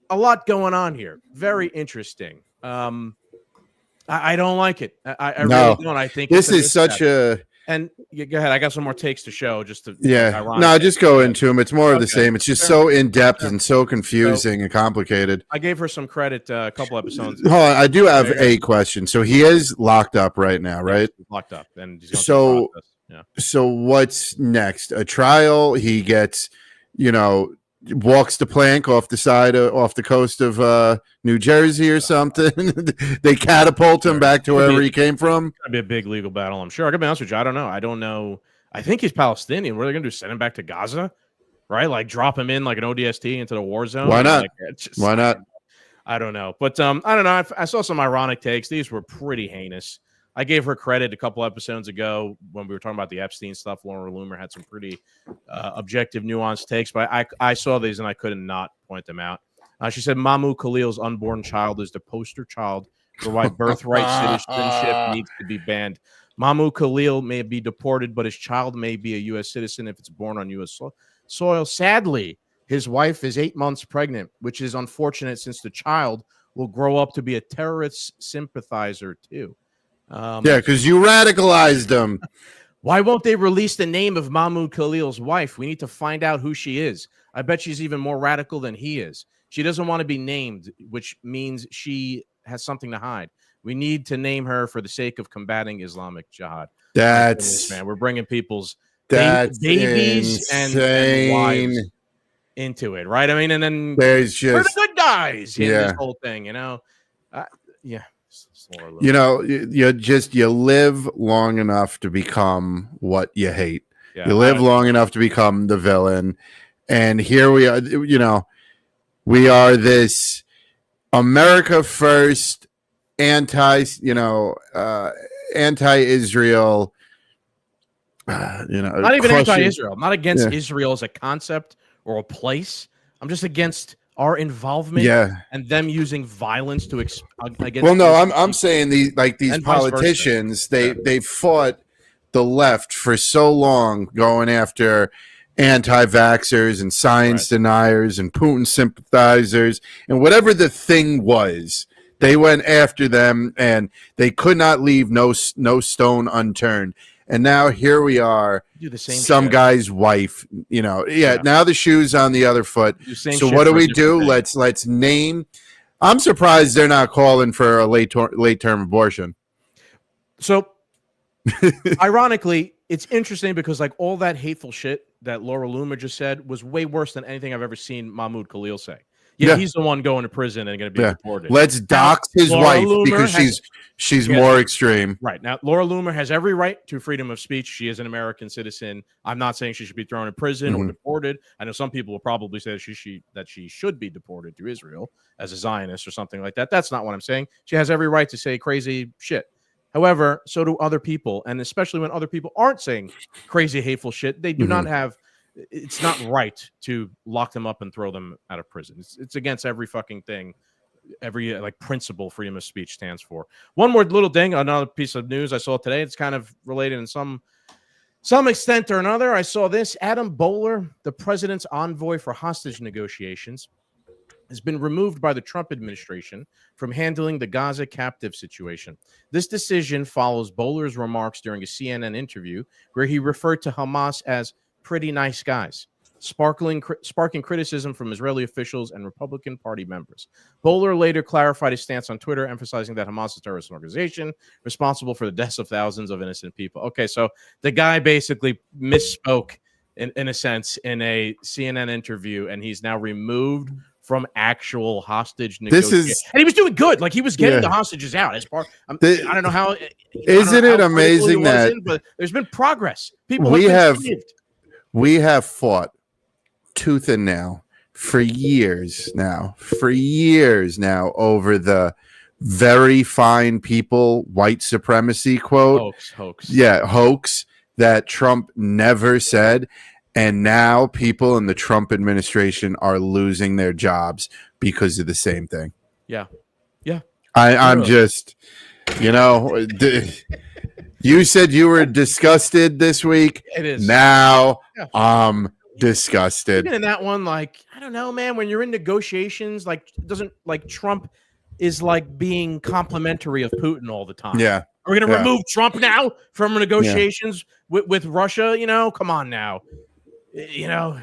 a lot going on here. Very interesting. I don't like it. I really don't. I think this is such a. And go ahead. I got some more takes to show. Just to No, just go into them. It's more of the Okay. same. It's just so in depth and so confusing and complicated. I gave her some credit a couple episodes. Hold on, I do have a question. So he is locked up right now, right? He's locked up, and he's going through the process. Yeah. So what's next? A trial? He gets, walks the plank off the coast of New Jersey or something. They catapult him back to wherever he came from. It's gonna be a big legal battle, I'm sure. I gotta be honest with you. I don't know. I think he's Palestinian. What are they gonna do? Send him back to Gaza? Right? Like drop him in like an ODST into the war zone? Why not? Why not? I don't know. But I don't know. I saw some ironic takes. These were pretty heinous. I gave her credit a couple episodes ago when we were talking about the Epstein stuff. Laura Loomer had some pretty objective, nuanced takes, but I saw these and I couldn't not point them out. She said Mahmoud Khalil's unborn child is the poster child for why birthright citizenship needs to be banned. Mahmoud Khalil may be deported, but his child may be a U.S. citizen if it's born on U.S. soil. Sadly, his wife is 8 months pregnant, which is unfortunate since the child will grow up to be a terrorist sympathizer too. Because you radicalized him. Why won't they release the name of Mahmoud Khalil's wife? We need to find out who she is. I bet she's even more radical than he is. She doesn't want to be named, which means she has something to hide. We need to name her for the sake of combating Islamic jihad. That's man. We're bringing people's babies and wives into it, right? I mean, and then there's just we're the good guys in this whole thing, yeah. You live long enough to become what you hate. You live long enough to become the villain. And here we are, we are this America first anti-Israel, not even anti-Israel, not against Israel as a concept or a place. I'm just against our involvement and them using violence to against. Well, no, I'm saying these politicians, they fought the left for so long, going after anti-vaxxers and science deniers and Putin sympathizers and whatever the thing was. They went after them, and they could not leave no stone unturned. And now here we are, some guy's wife, now the shoe's on the other foot. So what do we do? Let's name. I'm surprised they're not calling for a late term abortion. So ironically, it's interesting because like all that hateful shit that Laura Loomer just said was way worse than anything I've ever seen Mahmoud Khalil say. Yeah, he's the one going to prison and going to be deported. Let's dox his wife because she's more extreme. Right. Now, Laura Loomer has every right to freedom of speech. She is an American citizen. I'm not saying she should be thrown in prison or deported. I know some people will probably say that she should be deported to Israel as a Zionist or something like that. That's not what I'm saying. She has every right to say crazy shit. However, so do other people, and especially when other people aren't saying crazy, hateful shit, they do not have. It's not right to lock them up and throw them out of prison. It's against every fucking thing, every principle freedom of speech stands for. One more little thing, another piece of news I saw today. It's kind of related in some extent or another. I saw this. Adam Bowler, the president's envoy for hostage negotiations, has been removed by the Trump administration from handling the Gaza captive situation. This decision follows Bowler's remarks during a CNN interview where he referred to Hamas as pretty nice guys, sparking criticism from Israeli officials and Republican Party members. Bowler later clarified his stance on Twitter, emphasizing that Hamas is a terrorist organization responsible for the deaths of thousands of innocent people. Okay, so the guy basically misspoke in a sense in a CNN interview, and he's now removed from actual hostage negotiation. And he was doing good. Like he was getting the hostages out as part. I don't know how. Isn't it amazing that but there's been progress. People we have fought tooth and nail for years now over the very fine people white supremacy quote. Hoax. Yeah, hoax that Trump never said. And now people in the Trump administration are losing their jobs because of the same thing. Yeah. I'm just, you said you were disgusted this week. It is. Now I'm disgusted. Even in that one, I don't know, man, when you're in negotiations, doesn't Trump is like being complimentary of Putin all the time. Yeah. Are we going to remove Trump now from negotiations with Russia? You know, come on now. You know,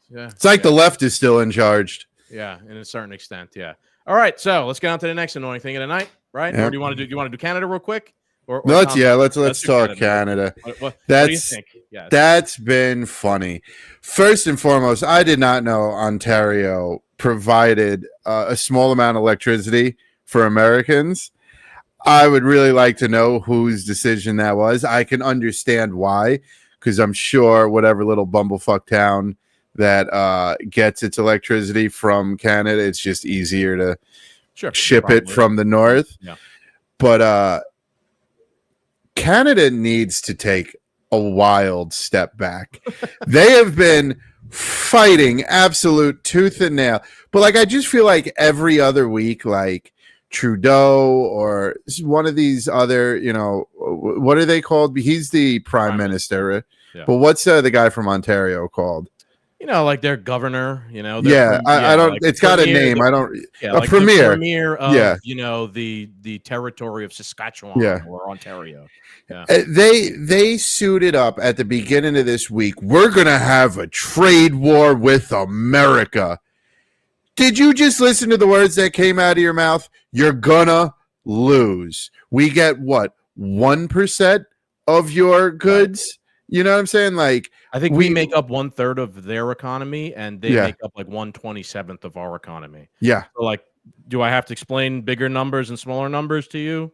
it's like the left is still in charge. Yeah, in a certain extent. Yeah. All right, so let's get on to the next annoying thing of the night, right? Yeah. Or do you want to do Canada real quick? Or let's talk Canada. What do you think? Yes. That's been funny. First and foremost, I did not know Ontario provided a small amount of electricity for Americans. I would really like to know whose decision that was. I can understand why, because I'm sure whatever little bumblefuck town that gets its electricity from Canada, it's just easier to ship it from the north. Yeah. But Canada needs to take a wild step back. They have been fighting absolute tooth and nail. But like, I just feel like every other week, like Trudeau or one of these other, you know, what are they called? He's the prime minister. Yeah. But what's the guy from Ontario called? You know, like their governor, you know. I don't, like it's got a name. I don't, like premier. The premier of, you know, the territory of Saskatchewan or Ontario. Yeah. They suited up at the beginning of this week. We're going to have a trade war with America. Did you just listen to the words that came out of your mouth? You're gonna lose. We get what, 1% of your goods? You know what I'm saying? Like, I think we make up 1/3 of their economy, and they make up like 1/27 of our economy. Yeah. So, like, do I have to explain bigger numbers and smaller numbers to you?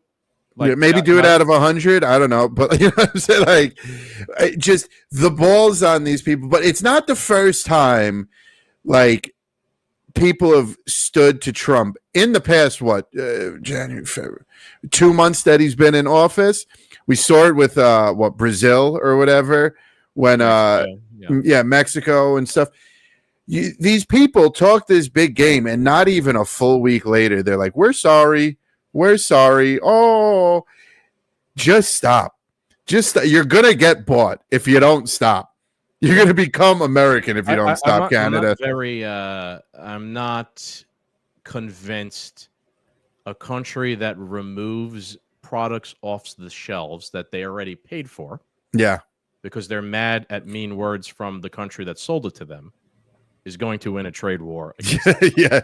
Like, yeah, maybe do it out of 100. I don't know, but you know what I'm saying? Like, just the balls on these people. But it's not the first time, like, people have stood to Trump in the past. January, February, 2 months that he's been in office. We saw it with Brazil or whatever when Mexico and stuff. These people talk this big game, and not even a full week later, they're like, "We're sorry. We're sorry." Oh, just stop. You're gonna get bought if you don't stop. You're gonna become American if you don't stop, Canada. I'm not convinced a country that removes products off the shelves that they already paid for. Yeah. Because they're mad at mean words from the country that sold it to them is going to win a trade war. Yeah.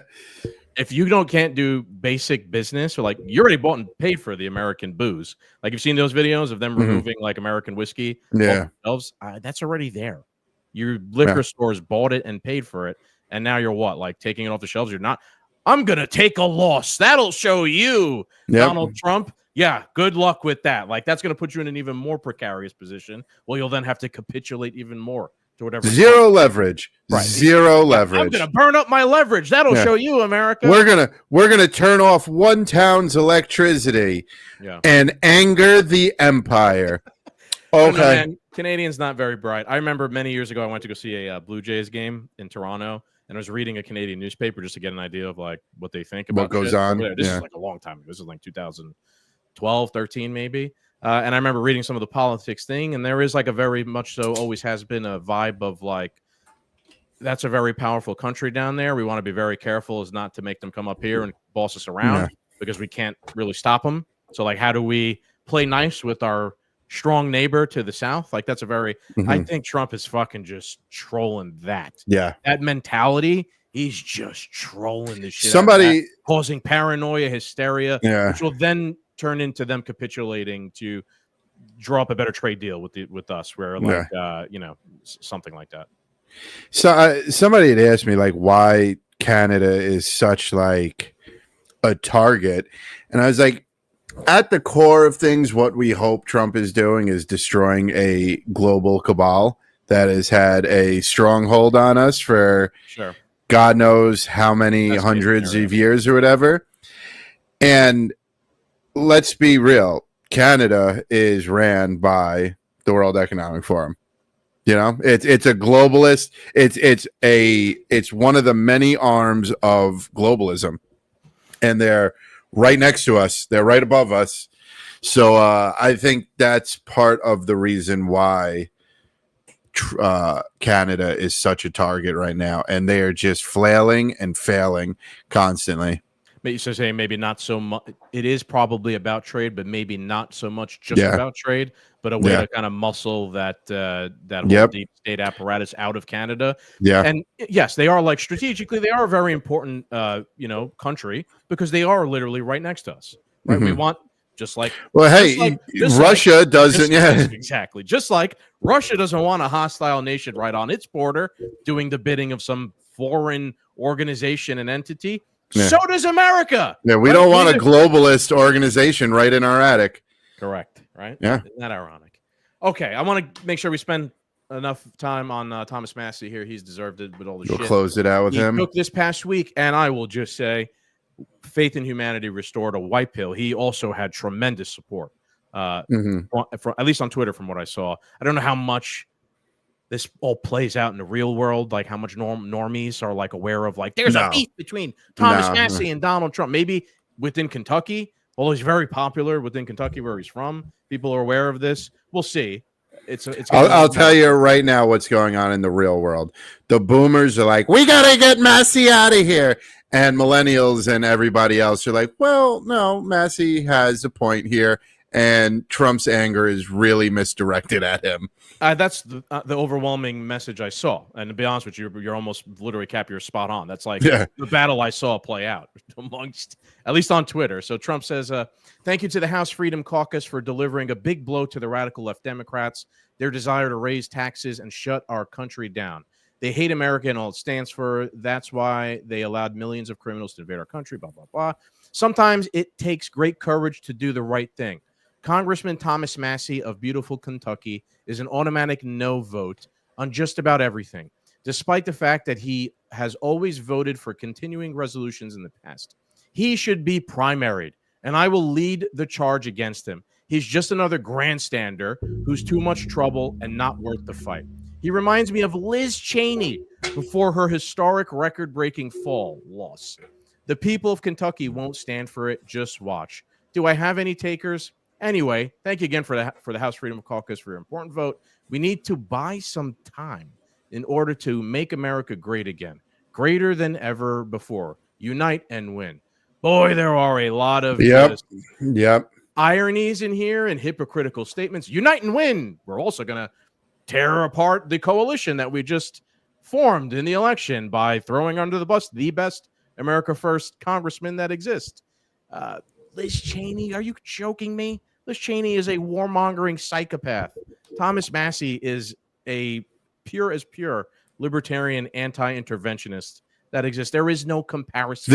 If you can't do basic business, or like you already bought and paid for the American booze, like you've seen those videos of them removing like American whiskey off the shelves, that's already there. Your liquor stores bought it and paid for it, and now you're what? Like taking it off the shelves? You're not. I'm gonna take a loss. That'll show you, Donald Trump. Yeah, good luck with that. Like that's gonna put you in an even more precarious position. Well, you'll then have to capitulate even more to whatever. Zero leverage. Right. Zero leverage. I'm gonna burn up my leverage. That'll show you, America. We're gonna turn off one town's electricity and anger the empire. Okay. No, Canadians not very bright. I remember many years ago I went to go see a Blue Jays game in Toronto, and I was reading a Canadian newspaper just to get an idea of like what they think about what goes on. This is like a long time ago. This is like 2012, 13 maybe. And I remember reading some of the politics thing, and there is like a very much so always has been a vibe of like that's a very powerful country down there. We want to be very careful as not to make them come up here and boss us around because we can't really stop them. So like, how do we play nice with our strong neighbor to the south? Like that's a very I think Trump is fucking just trolling that. Yeah. That mentality, he's just trolling this shit. Somebody causing paranoia, hysteria, Yeah. which will then turn into them capitulating to draw up a better trade deal with us, where like you know, something like that. So somebody had asked me like why Canada is such like a target, and I was like, at the core of things, what we hope Trump is doing is destroying a global cabal that has had a stronghold on us for God knows how many hundreds of years or whatever. And let's be real, Canada is ran by the World Economic Forum. You know, it's a globalist. It's one of the many arms of globalism, and they're right next to us. They're right above us. So I think that's part of the reason why Canada is such a target right now, and they are just flailing and failing constantly. maybe so saying maybe not so much. It is probably about trade, but maybe not so much just about trade, but a way to kind of muscle that whole deep state apparatus out of Canada. Yeah, and yes, they are like strategically, they are a very important country because they are literally right next to us. Right, we want. Just like Russia doesn't. Exactly. Just like Russia doesn't want a hostile nation right on its border doing the bidding of some foreign organization and entity. Yeah. So does America. Yeah, we don't want a globalist organization right in our attic. Correct. Right. Yeah. Isn't that ironic? Okay, I want to make sure we spend enough time on Thomas Massie here. He's deserved it with all the shit. We'll close it out with him. He took this past week, and I will just say, faith in humanity restored a white pill. He also had tremendous support, from, at least on Twitter, from what I saw. I don't know how much this all plays out in the real world, like how much normies are like aware of, like there's a beef between Thomas Massie and Donald Trump. Maybe within Kentucky, although he's very popular within Kentucky where he's from, people are aware of this. We'll see. I'll tell you right now what's going on in the real world. The boomers are like, we got to get Massie out of here. And millennials and everybody else are like, well, no, Massie has a point here. And Trump's anger is really misdirected at him. That's the overwhelming message I saw. And to be honest with you, you're almost literally, Cap, you're spot on. That's like the battle I saw play out amongst, at least on Twitter. So Trump says, thank you to the House Freedom Caucus for delivering a big blow to the radical left Democrats, their desire to raise taxes and shut our country down. They hate America and all it stands for. That's why they allowed millions of criminals to invade our country, blah, blah, blah. Sometimes it takes great courage to do the right thing. Congressman Thomas Massie of beautiful Kentucky is an automatic no vote on just about everything, despite the fact that he has always voted for continuing resolutions in the past. He should be primaried, and I will lead the charge against him. He's just another grandstander who's too much trouble and not worth the fight. He reminds me of Liz Cheney before her historic record-breaking loss. The people of Kentucky won't stand for it. Just watch. Do I have any takers? Anyway, thank you again for the House Freedom Caucus for your important vote. We need to buy some time in order to make America great again, greater than ever before. Unite and win. Boy, there are a lot of ironies in here and hypocritical statements. Unite and win. We're also going to tear apart the coalition that we just formed in the election by throwing under the bus the best America First congressman that exists. Liz Cheney, are you joking me? Liz Cheney is a warmongering psychopath. Thomas Massie is a pure libertarian anti-interventionist that exists. There is no comparison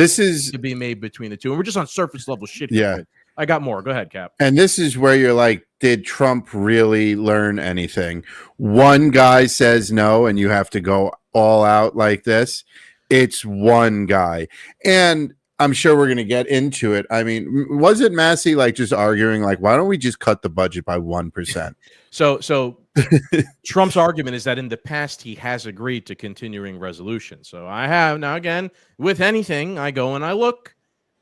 to be made between the two. And we're just on surface level shit. Yeah. I got more. Go ahead, Cap. And this is where you're like, did Trump really learn anything? One guy says no, and you have to go all out like this. It's one guy. And I'm sure we're going to get into it. I mean, wasn't Massie like just arguing like, why don't we just cut the budget by 1%? So Trump's argument is that in the past he has agreed to continuing resolution. So I have now, again, with anything, I go and I look,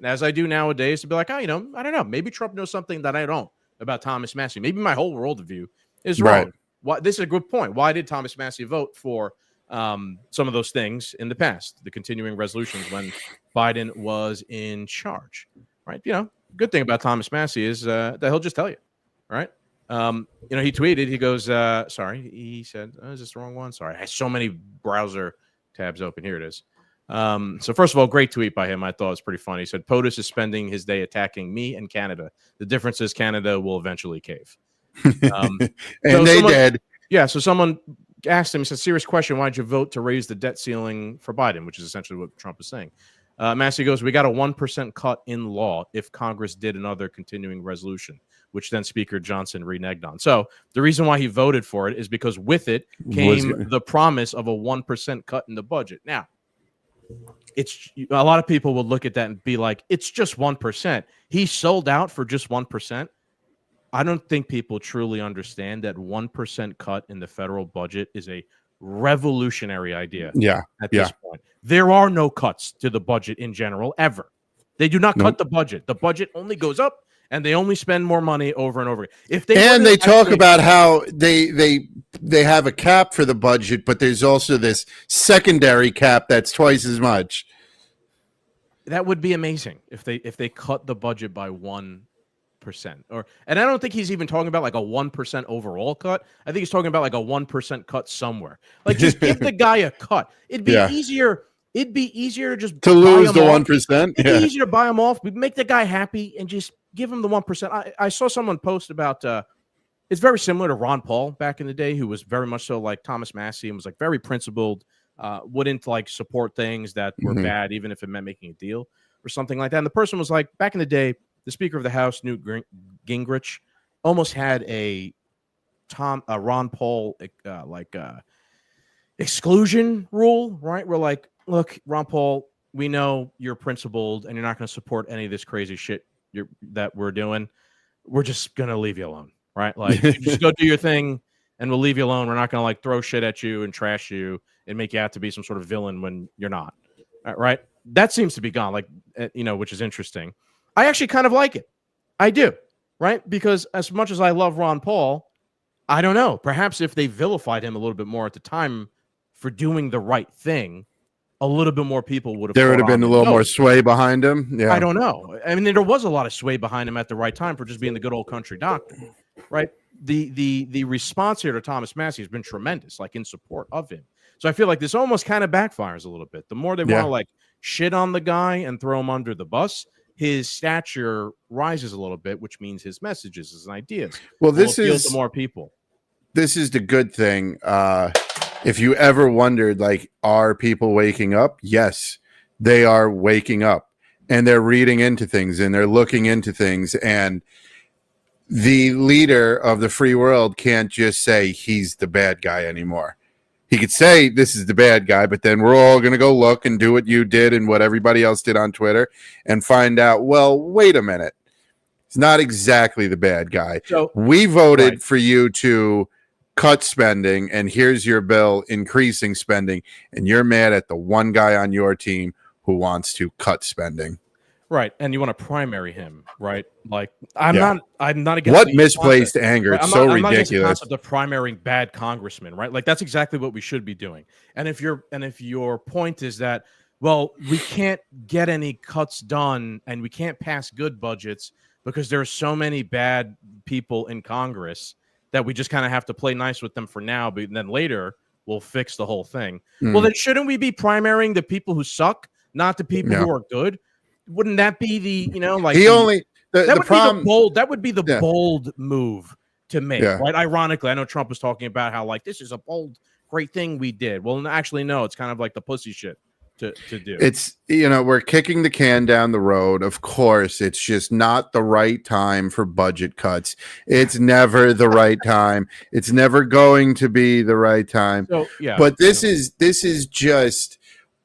as I do nowadays, to be like, I don't know. Maybe Trump knows something that I don't about Thomas Massie. Maybe my whole worldview is wrong. Right. This is a good point. Why did Thomas Massie vote for some of those things in the past, the continuing resolutions when Biden was in charge? Right. Good thing about Thomas Massie is that he'll just tell you. Right. He tweeted, he goes, sorry, he said, is this the wrong one? Sorry. I have so many browser tabs open. Here it is. So first of all, great tweet by him. I thought it was pretty funny. He said, POTUS is spending his day attacking me and Canada. The difference is Canada will eventually cave. And they did. Yeah. So someone asked him, he said, serious question. Why'd you vote to raise the debt ceiling for Biden? Which is essentially what Trump is saying. Massie goes, we got a 1% cut in law if Congress did another continuing resolution, which then Speaker Johnson reneged on. So the reason why he voted for it is because with it came the promise of a 1% cut in the budget. Now, it's a lot of people will look at that and be like, it's just 1%. He sold out for just 1%. I don't think people truly understand that 1% cut in the federal budget is a revolutionary idea. At this point, there are no cuts to the budget in general ever. They do not cut the budget. The budget only goes up, and they only spend more money over and over. If they talk about how they have a cap for the budget, but there's also this secondary cap that's twice as much. that would be amazing if they cut the budget by 1%. And I don't think he's even talking about like a 1% overall cut. I think he's talking about like a 1% cut somewhere. Like just give the guy a cut. It'd be easier. It'd be easier to just lose the 1%. It'd be easier to buy him off. We'd make the guy happy and just give him the 1%. I saw someone post about it's very similar to Ron Paul back in the day, who was very much so like Thomas Massie and was like very principled, wouldn't like support things that were bad, even if it meant making a deal or something like that. And the person was like, back in the day, the Speaker of the House, Newt Gingrich, almost had a Ron Paul exclusion rule, right? We're like, look, Ron Paul, we know you're principled and you're not going to support any of this crazy shit that we're doing. We're just going to leave you alone, right? Like, you just go do your thing and we'll leave you alone. We're not going to like throw shit at you and trash you and make you out to be some sort of villain when you're not, right? That seems to be gone, like, which is interesting. I actually kind of like it. I do, right? Because as much as I love Ron Paul, I don't know. Perhaps if they vilified him a little bit more at the time for doing the right thing, a little bit more people would have. There would have been a little more sway behind him. Yeah, I don't know. I mean, there was a lot of sway behind him at the right time for just being the good old country doctor, right? The response here to Thomas Massie has been tremendous, like in support of him. So I feel like this almost kind of backfires a little bit. The more they want to like shit on the guy and throw him under the bus, his stature rises a little bit, which means his messages, his ideas. Well, this is to more people. This is the good thing. If you ever wondered, like, are people waking up? Yes, they are waking up, and they're reading into things and they're looking into things. And the leader of the free world can't just say he's the bad guy anymore. He could say this is the bad guy, but then we're all going to go look and do what you did and what everybody else did on Twitter and find out, well, wait a minute. It's not exactly the bad guy. So, we voted for you to cut spending, and here's your bill increasing spending, and you're mad at the one guy on your team who wants to cut spending. Right, and you want to primary him, right? Like, I'm not against what misplaced anger. It's so ridiculous. I'm not against the concept of primarying bad congressmen, right? Like, that's exactly what we should be doing. And if your point is that, well, we can't get any cuts done and we can't pass good budgets because there are so many bad people in Congress that we just kind of have to play nice with them for now, but then later we'll fix the whole thing. Well, then shouldn't we be primarying the people who suck, not the people who are good? Wouldn't that be that would be the bold move to make, right? Ironically, I know Trump was talking about how like this is a bold, great thing we did. Well, actually, no, it's kind of like the pussy shit to do. It's we're kicking the can down the road. Of course, it's just not the right time for budget cuts. It's never the right time. It's never going to be the right time. So, but this is just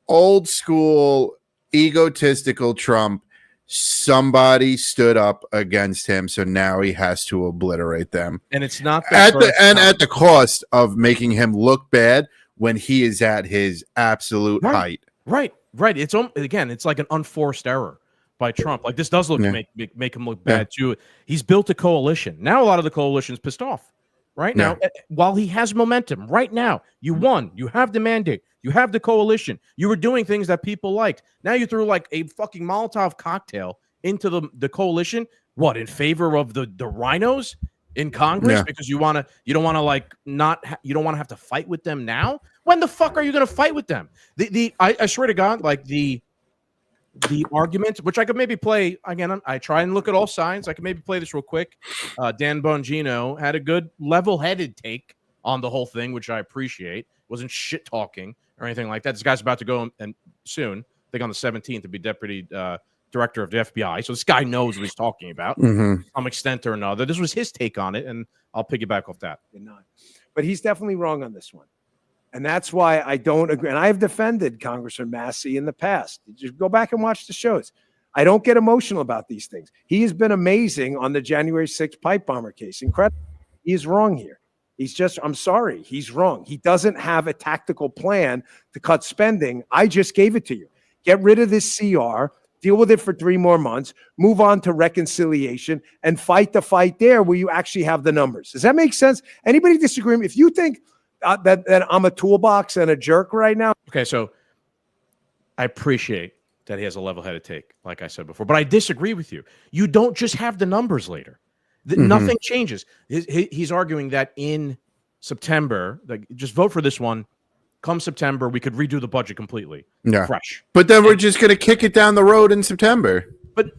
old school egotistical Trump. Somebody stood up against him, so now he has to obliterate them. And it's not at the cost of making him look bad when he is at his absolute height. Right. It's like an unforced error by Trump. Like this does make him look bad too. He's built a coalition. Now a lot of the coalition's pissed off. Right now, while he has momentum, right now, you won. You have the mandate. You have the coalition. You were doing things that people liked. Now you threw like a fucking Molotov cocktail into the coalition. What, in favor of the rhinos in Congress? Because you don't want to have to fight with them now. When the fuck are you going to fight with them? I swear to God, like the argument, which I could maybe play again. I try and look at all sides. I can maybe play this real quick. Dan Bongino had a good level-headed take on the whole thing, which I appreciate. Wasn't shit talking or anything like that. This guy's about to go and soon, I think on the 17th, to be deputy director of the FBI. So this guy knows what he's talking about to some extent or another. This was his take on it, and I'll piggyback off that. But he's definitely wrong on this one. And that's why I don't agree. And I have defended Congressman Massie in the past. Just go back and watch the shows. I don't get emotional about these things. He has been amazing on the January 6th pipe bomber case. Incredible. He is wrong here. I'm sorry, he's wrong. He doesn't have a tactical plan to cut spending. I just gave it to you. Get rid of this CR, deal with it for 3 more months, move on to reconciliation, and fight the fight there where you actually have the numbers. Does that make sense? Anybody disagree? If you think that I'm a toolbox and a jerk right now. Okay, so I appreciate that he has a level-headed take, like I said before. But I disagree with you. You don't just have the numbers later. Nothing changes. He's arguing that in September, like, just vote for this one. Come September, we could redo the budget completely. Fresh. But then we're just going to kick it down the road in September. But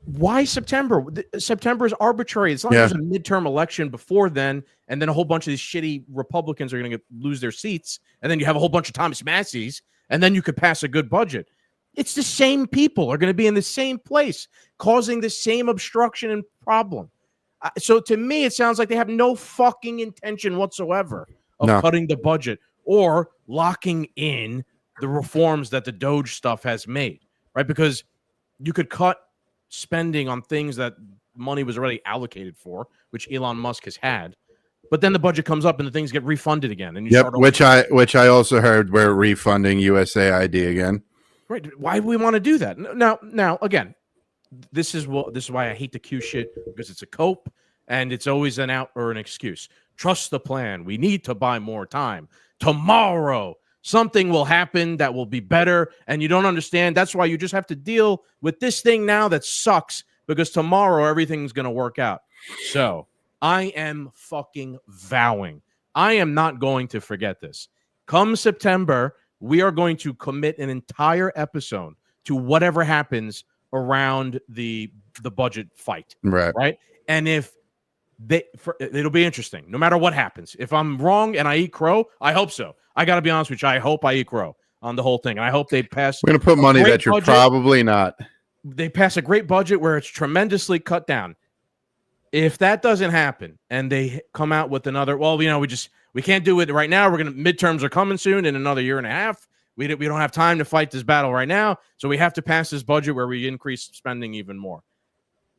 why September? September is arbitrary. It's not like there's a midterm election before then, and then a whole bunch of these shitty Republicans are going to lose their seats, and then you have a whole bunch of Thomas Massies, and then you could pass a good budget. It's the same people are going to be in the same place, causing the same obstruction and problem. So to me, it sounds like they have no fucking intention whatsoever of cutting the budget or locking in the reforms that the Doge stuff has made, right? Because you could cut spending on things that money was already allocated for, which Elon Musk has had. But then the budget comes up and the things get refunded again. And you start over. which I also heard we're refunding USAID again. Right? Why do we want to do that? Now again, this is why I hate the Q shit, because it's a cope and it's always an out or an excuse. Trust the plan. We need to buy more time. Tomorrow, something will happen that will be better, and you don't understand. That's why you just have to deal with this thing now that sucks, because tomorrow everything's going to work out. So I am fucking vowing I am not going to forget this. Come September, we are going to commit an entire episode to whatever happens around the budget fight. Right. And if it'll be interesting no matter what happens. If I'm wrong and I eat crow, I hope so. I got to be honest with you. I hope I eat crow on the whole thing. And I hope they pass. We're going to put money that you're probably not. They pass a great budget where it's tremendously cut down. If that doesn't happen and they come out with another, we can't do it right now. Midterms are coming soon in another year and a half. We don't have time to fight this battle right now. So we have to pass this budget where we increase spending even more.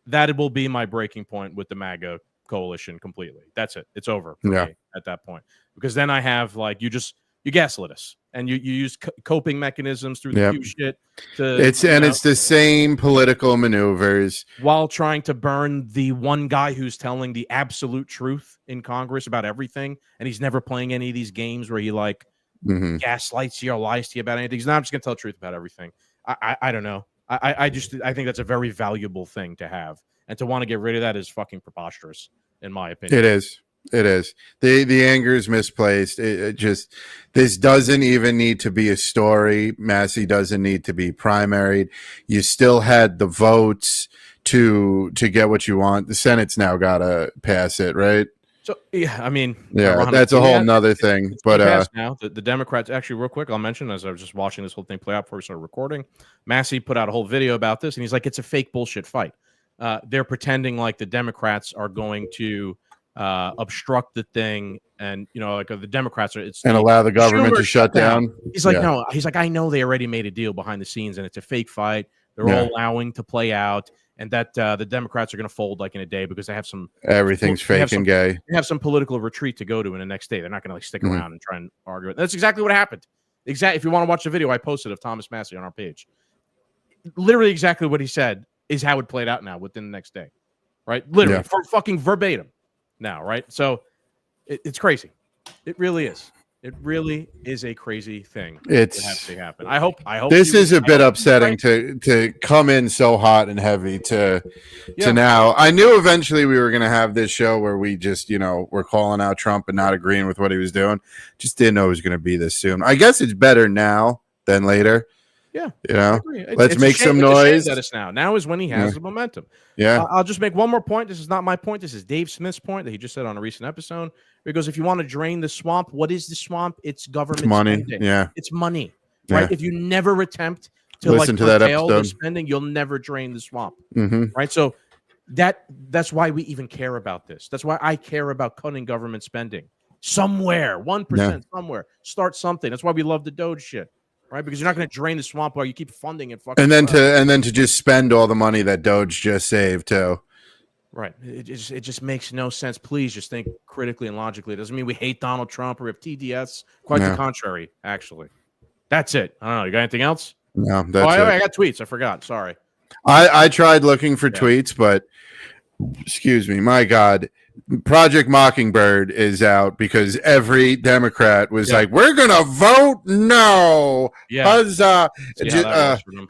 That will be my breaking point with the MAGA coalition completely. That's it. It's over for me at that point. Because then I have you gaslit us and you use coping mechanisms through the Q shit. It's the same political maneuvers while trying to burn the one guy who's telling the absolute truth in Congress about everything. And he's never playing any of these games where he gaslights you or lies to you about anything. He's not just going to tell the truth about everything. I don't know. I think that's a very valuable thing to have. And to want to get rid of that is fucking preposterous, in my opinion. It is. The anger is misplaced. This doesn't even need to be a story. Massie doesn't need to be primaried. You still had the votes to get what you want. The Senate's now got to pass it, right? So that's a whole nother thing. But now the Democrats, actually, real quick, I'll mention, as I was just watching this whole thing play out before we started recording, Massie put out a whole video about this, and he's like, it's a fake bullshit fight. They're pretending like the Democrats are going to obstruct the thing, and the Democrats and allow the government to shut down. He's like, no. He's like, I know they already made a deal behind the scenes, and it's a fake fight. They're all allowing to play out, and that the Democrats are going to fold like in a day because they have some everything's fake and gay. They have some political retreat to go to in the next day. They're not going to stick around and try and argue it. That's exactly what happened. If you want to watch the video I posted of Thomas Massie on our page, literally exactly what he said is how it played out now within the next day, right? Literally for fucking verbatim now, right? So it's crazy. It really is. It really is a crazy thing to have to happen. I hope this is a bit upsetting to come in so hot and heavy to now. I knew eventually we were going to have this show where we just, we're calling out Trump and not agreeing with what he was doing. Just didn't know it was going to be this soon. I guess it's better now than later. Yeah, let's make some noise. That is now. Now is when he has the momentum. Yeah, I'll just make one more point. This is not my point. This is Dave Smith's point that he just said on a recent episode. He goes, if you want to drain the swamp, what is the swamp? It's government money. Spending. Yeah, it's money. Right. Yeah. If you never attempt to listen to that episode, the spending, you'll never drain the swamp. Mm-hmm. Right. So that's why we even care about this. That's why I care about cutting government spending somewhere, 1% somewhere. Start something. That's why we love the Doge shit. Right, because you're not going to drain the swamp while you keep funding it. And then to just spend all the money that Doge just saved too. Right, it just makes no sense. Please just think critically and logically. It doesn't mean we hate Donald Trump or we have TDS. Quite the contrary, actually. That's it. I don't know. You got anything else? No, that's it. I got tweets. I forgot. Sorry. I tried looking for tweets, but excuse me, my God. Project Mockingbird is out because every Democrat was like, "We're gonna vote no, huzzah!"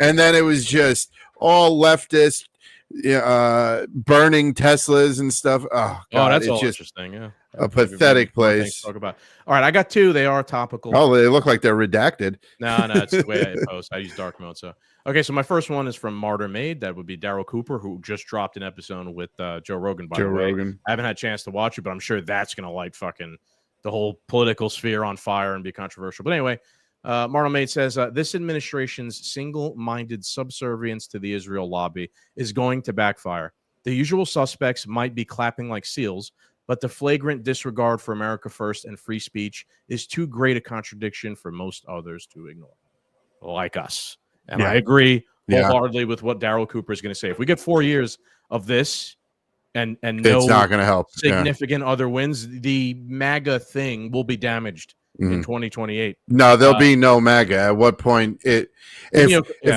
And then it was just all leftist, burning Teslas and stuff. Oh, God, that's it's all just interesting. Yeah, a pathetic place. Talk about. All right, I got two. They are topical. Oh, they look like they're redacted. No, it's the way I post. I use dark mode. So, okay, so my first one is from Martyr Made. That would be Daryl Cooper, who just dropped an episode with Joe Rogan. By the way, I haven't had a chance to watch it, but I'm sure that's gonna light fucking the whole political sphere on fire and be controversial. But anyway, Martyr Made says this administration's single-minded subservience to the Israel lobby is going to backfire. The usual suspects might be clapping like seals, but the flagrant disregard for America first and free speech is too great a contradiction for most others to ignore, like us. And I agree wholeheartedly with what Daryl Cooper is going to say. If we get 4 years of this and no it's not going to help significant other wins, the MAGA thing will be damaged in 2028. No, there'll be no MAGA. At what point if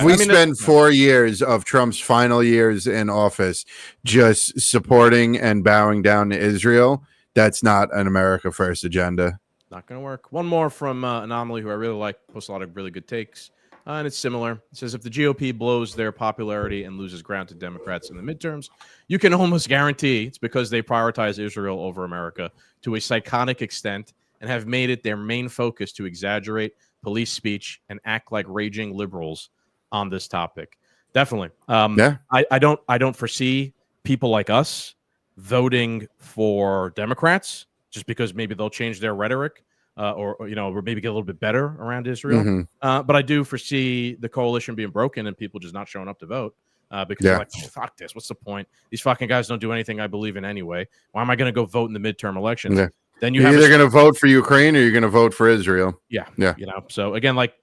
we spend 4 years of Trump's final years in office just supporting and bowing down to Israel, that's not an America First agenda. Not going to work. One more from Anomaly, who I really like, posts a lot of really good takes. And it's similar. It says, if the GOP blows their popularity and loses ground to Democrats in the midterms, you can almost guarantee it's because they prioritize Israel over America to a psychotic extent and have made it their main focus to exaggerate police speech and act like raging liberals on this topic. Definitely. I don't foresee people like us voting for Democrats just because maybe they'll change their rhetoric. Or maybe get a little bit better around Israel. But I do foresee the coalition being broken and people just not showing up to vote because they're like, fuck this. What's the point? These fucking guys don't do anything I believe in anyway. Why am I going to go vote in the midterm elections? Yeah. Then you're either going to vote for Ukraine or you're going to vote for Israel. Yeah. So again, like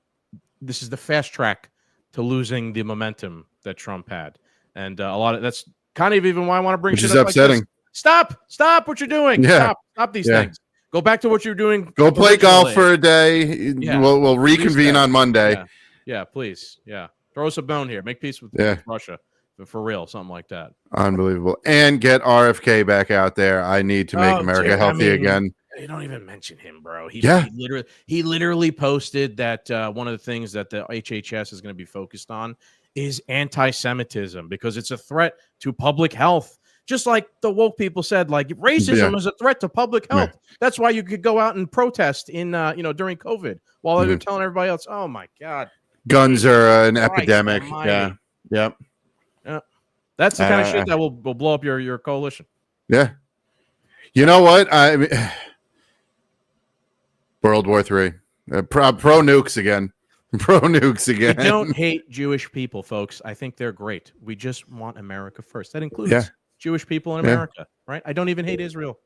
this is the fast track to losing the momentum that Trump had. And a lot of that's kind of even why I want to bring shit up upsetting. Like this. Stop what you're doing. Stop these things. Go back to what you're doing. Go play golf for a day. We'll reconvene on Monday. Yeah, please. Yeah. Throw us a bone here. Make peace with Russia. For real, something like that. Unbelievable. And get RFK back out there. I need to make America healthy again. You don't even mention him, bro. He literally posted that one of the things that the HHS is going to be focused on is anti-Semitism because it's a threat to public health. Just like the woke people said, like racism is a threat to public health. Yeah. That's why you could go out and protest in, during COVID while they're telling everybody else, oh my God, guns are an epidemic. Yeah. Yep. Yeah. That's the kind of shit that will blow up your coalition. Yeah. You know what? World War III. Pro nukes again. Pro nukes again. We don't hate Jewish people, folks. I think they're great. We just want America first. That includes Jewish people in America, right? I don't even hate Israel.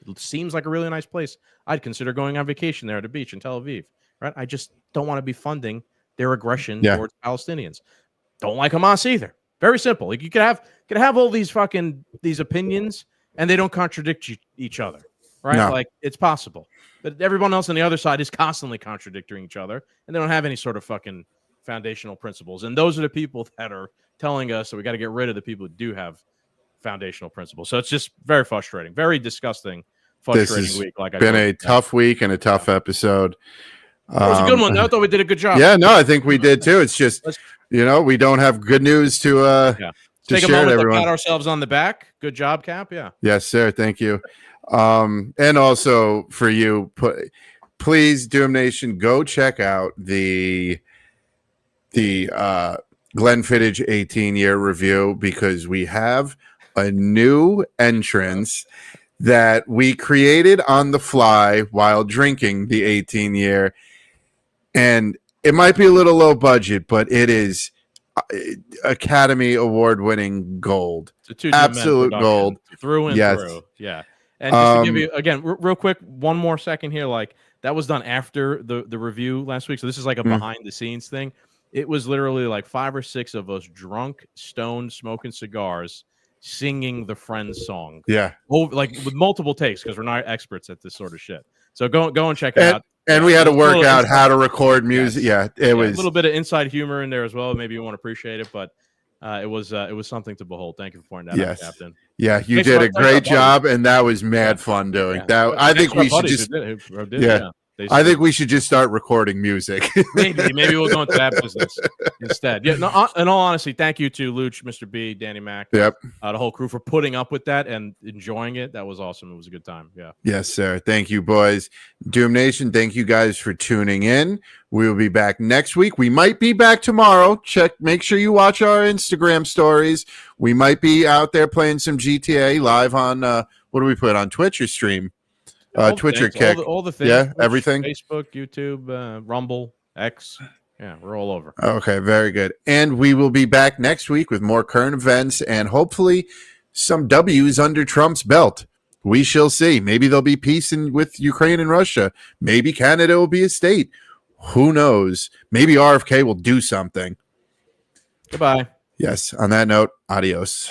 It seems like a really nice place. I'd consider going on vacation there at the beach in Tel Aviv, right? I just don't want to be funding their aggression towards Palestinians. Don't like Hamas either. Very simple. Like you could have all these opinions and they don't contradict each other, right? No. Like it's possible. But everyone else on the other side is constantly contradicting each other and they don't have any sort of fucking foundational principles. And those are the people that are telling us that we got to get rid of the people who do have foundational principles. So it's just very frustrating, very disgusting, frustrating week. Like been a tough week and a tough episode. It was a good one. I thought we did a good job. Yeah, no, I think we did too. It's just, we don't have good news to take a moment to pat ourselves on the back. Good job, Cap. Yeah. Yes, sir. Thank you. And also for you, please, Doom Nation, go check out the Glenn Fittich 18-year review because we have a new entrance that we created on the fly while drinking the 18-year. And it might be a little low budget, but it is Academy Award-winning gold. Absolute gold. Through and through. Yeah. And just to give you, again, real quick, one more second here. Like, that was done after the review last week. So this is like a behind-the-scenes thing. It was literally like 5 or 6 of us drunk, stoned, smoking cigars, singing the Friends song. Yeah. Like with multiple takes because we're not experts at this sort of shit. So go and check it out. And we had to work out how to record music. Yeah, it was a little bit of inside humor in there as well. Maybe you won't appreciate it, but it was something to behold. Thank you for pointing that out, Captain. Yeah, you Thanks did for- a great job, and that was mad fun doing that. I think we should just I think we should just start recording music. maybe we'll go into that business instead. Yeah, no. In all honesty, thank you to Luch, Mr. B, Danny Mac, the whole crew for putting up with that and enjoying it. That was awesome. It was a good time. Yeah. Yes, sir. Thank you, boys. Doom Nation, thank you guys for tuning in. We will be back next week. We might be back tomorrow. Make sure you watch our Instagram stories. We might be out there playing some GTA live on what do we put on Twitch or stream? Twitch or Kick. All the things. Yeah, Twitch, everything. Facebook, YouTube, Rumble, X. Yeah, we're all over. Okay, very good. And we will be back next week with more current events and hopefully some W's under Trump's belt. We shall see. Maybe there'll be peace with Ukraine and Russia. Maybe Canada will be a state. Who knows? Maybe RFK will do something. Goodbye. Yes. On that note, adios.